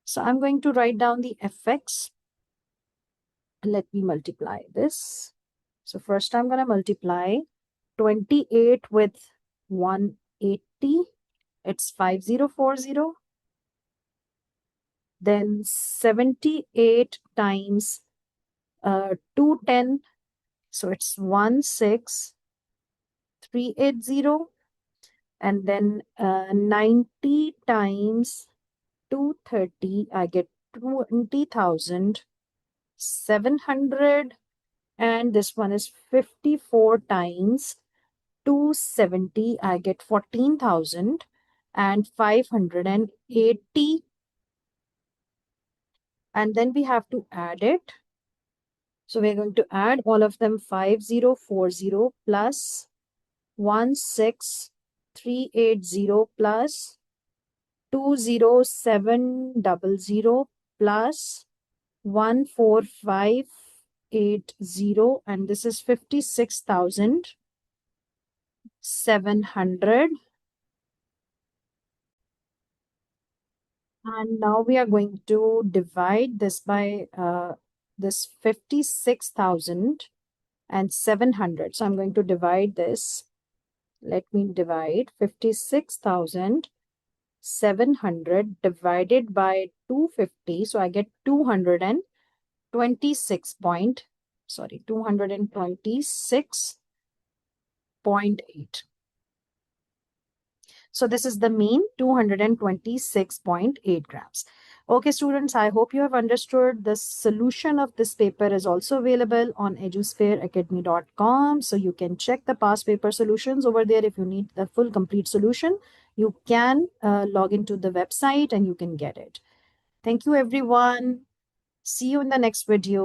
So I'm going to write down the fx. Let me multiply this. So first I'm going to multiply 28 with 180. It's 5040. Then 78 times 210. So it's 16380. And then 90 times 230, I get 20,700. And this one is 54 times 270, I get 14,580. And then we have to add it. So we're going to add all of them. 5040 plus 16380 plus 20700 plus 14580, and this is 56,700. And now we are going to divide this by this 56,700. So I'm going to divide this. Let me divide 56,700 divided by 250. So I get 226.8. So this is the mean, 226.8 grams. Okay, students, I hope you have understood. The solution of this paper is also available on edusphereacademy.com. So you can check the past paper solutions over there. If you need the full complete solution, you can log into the website and you can get it. Thank you, everyone. See you in the next video.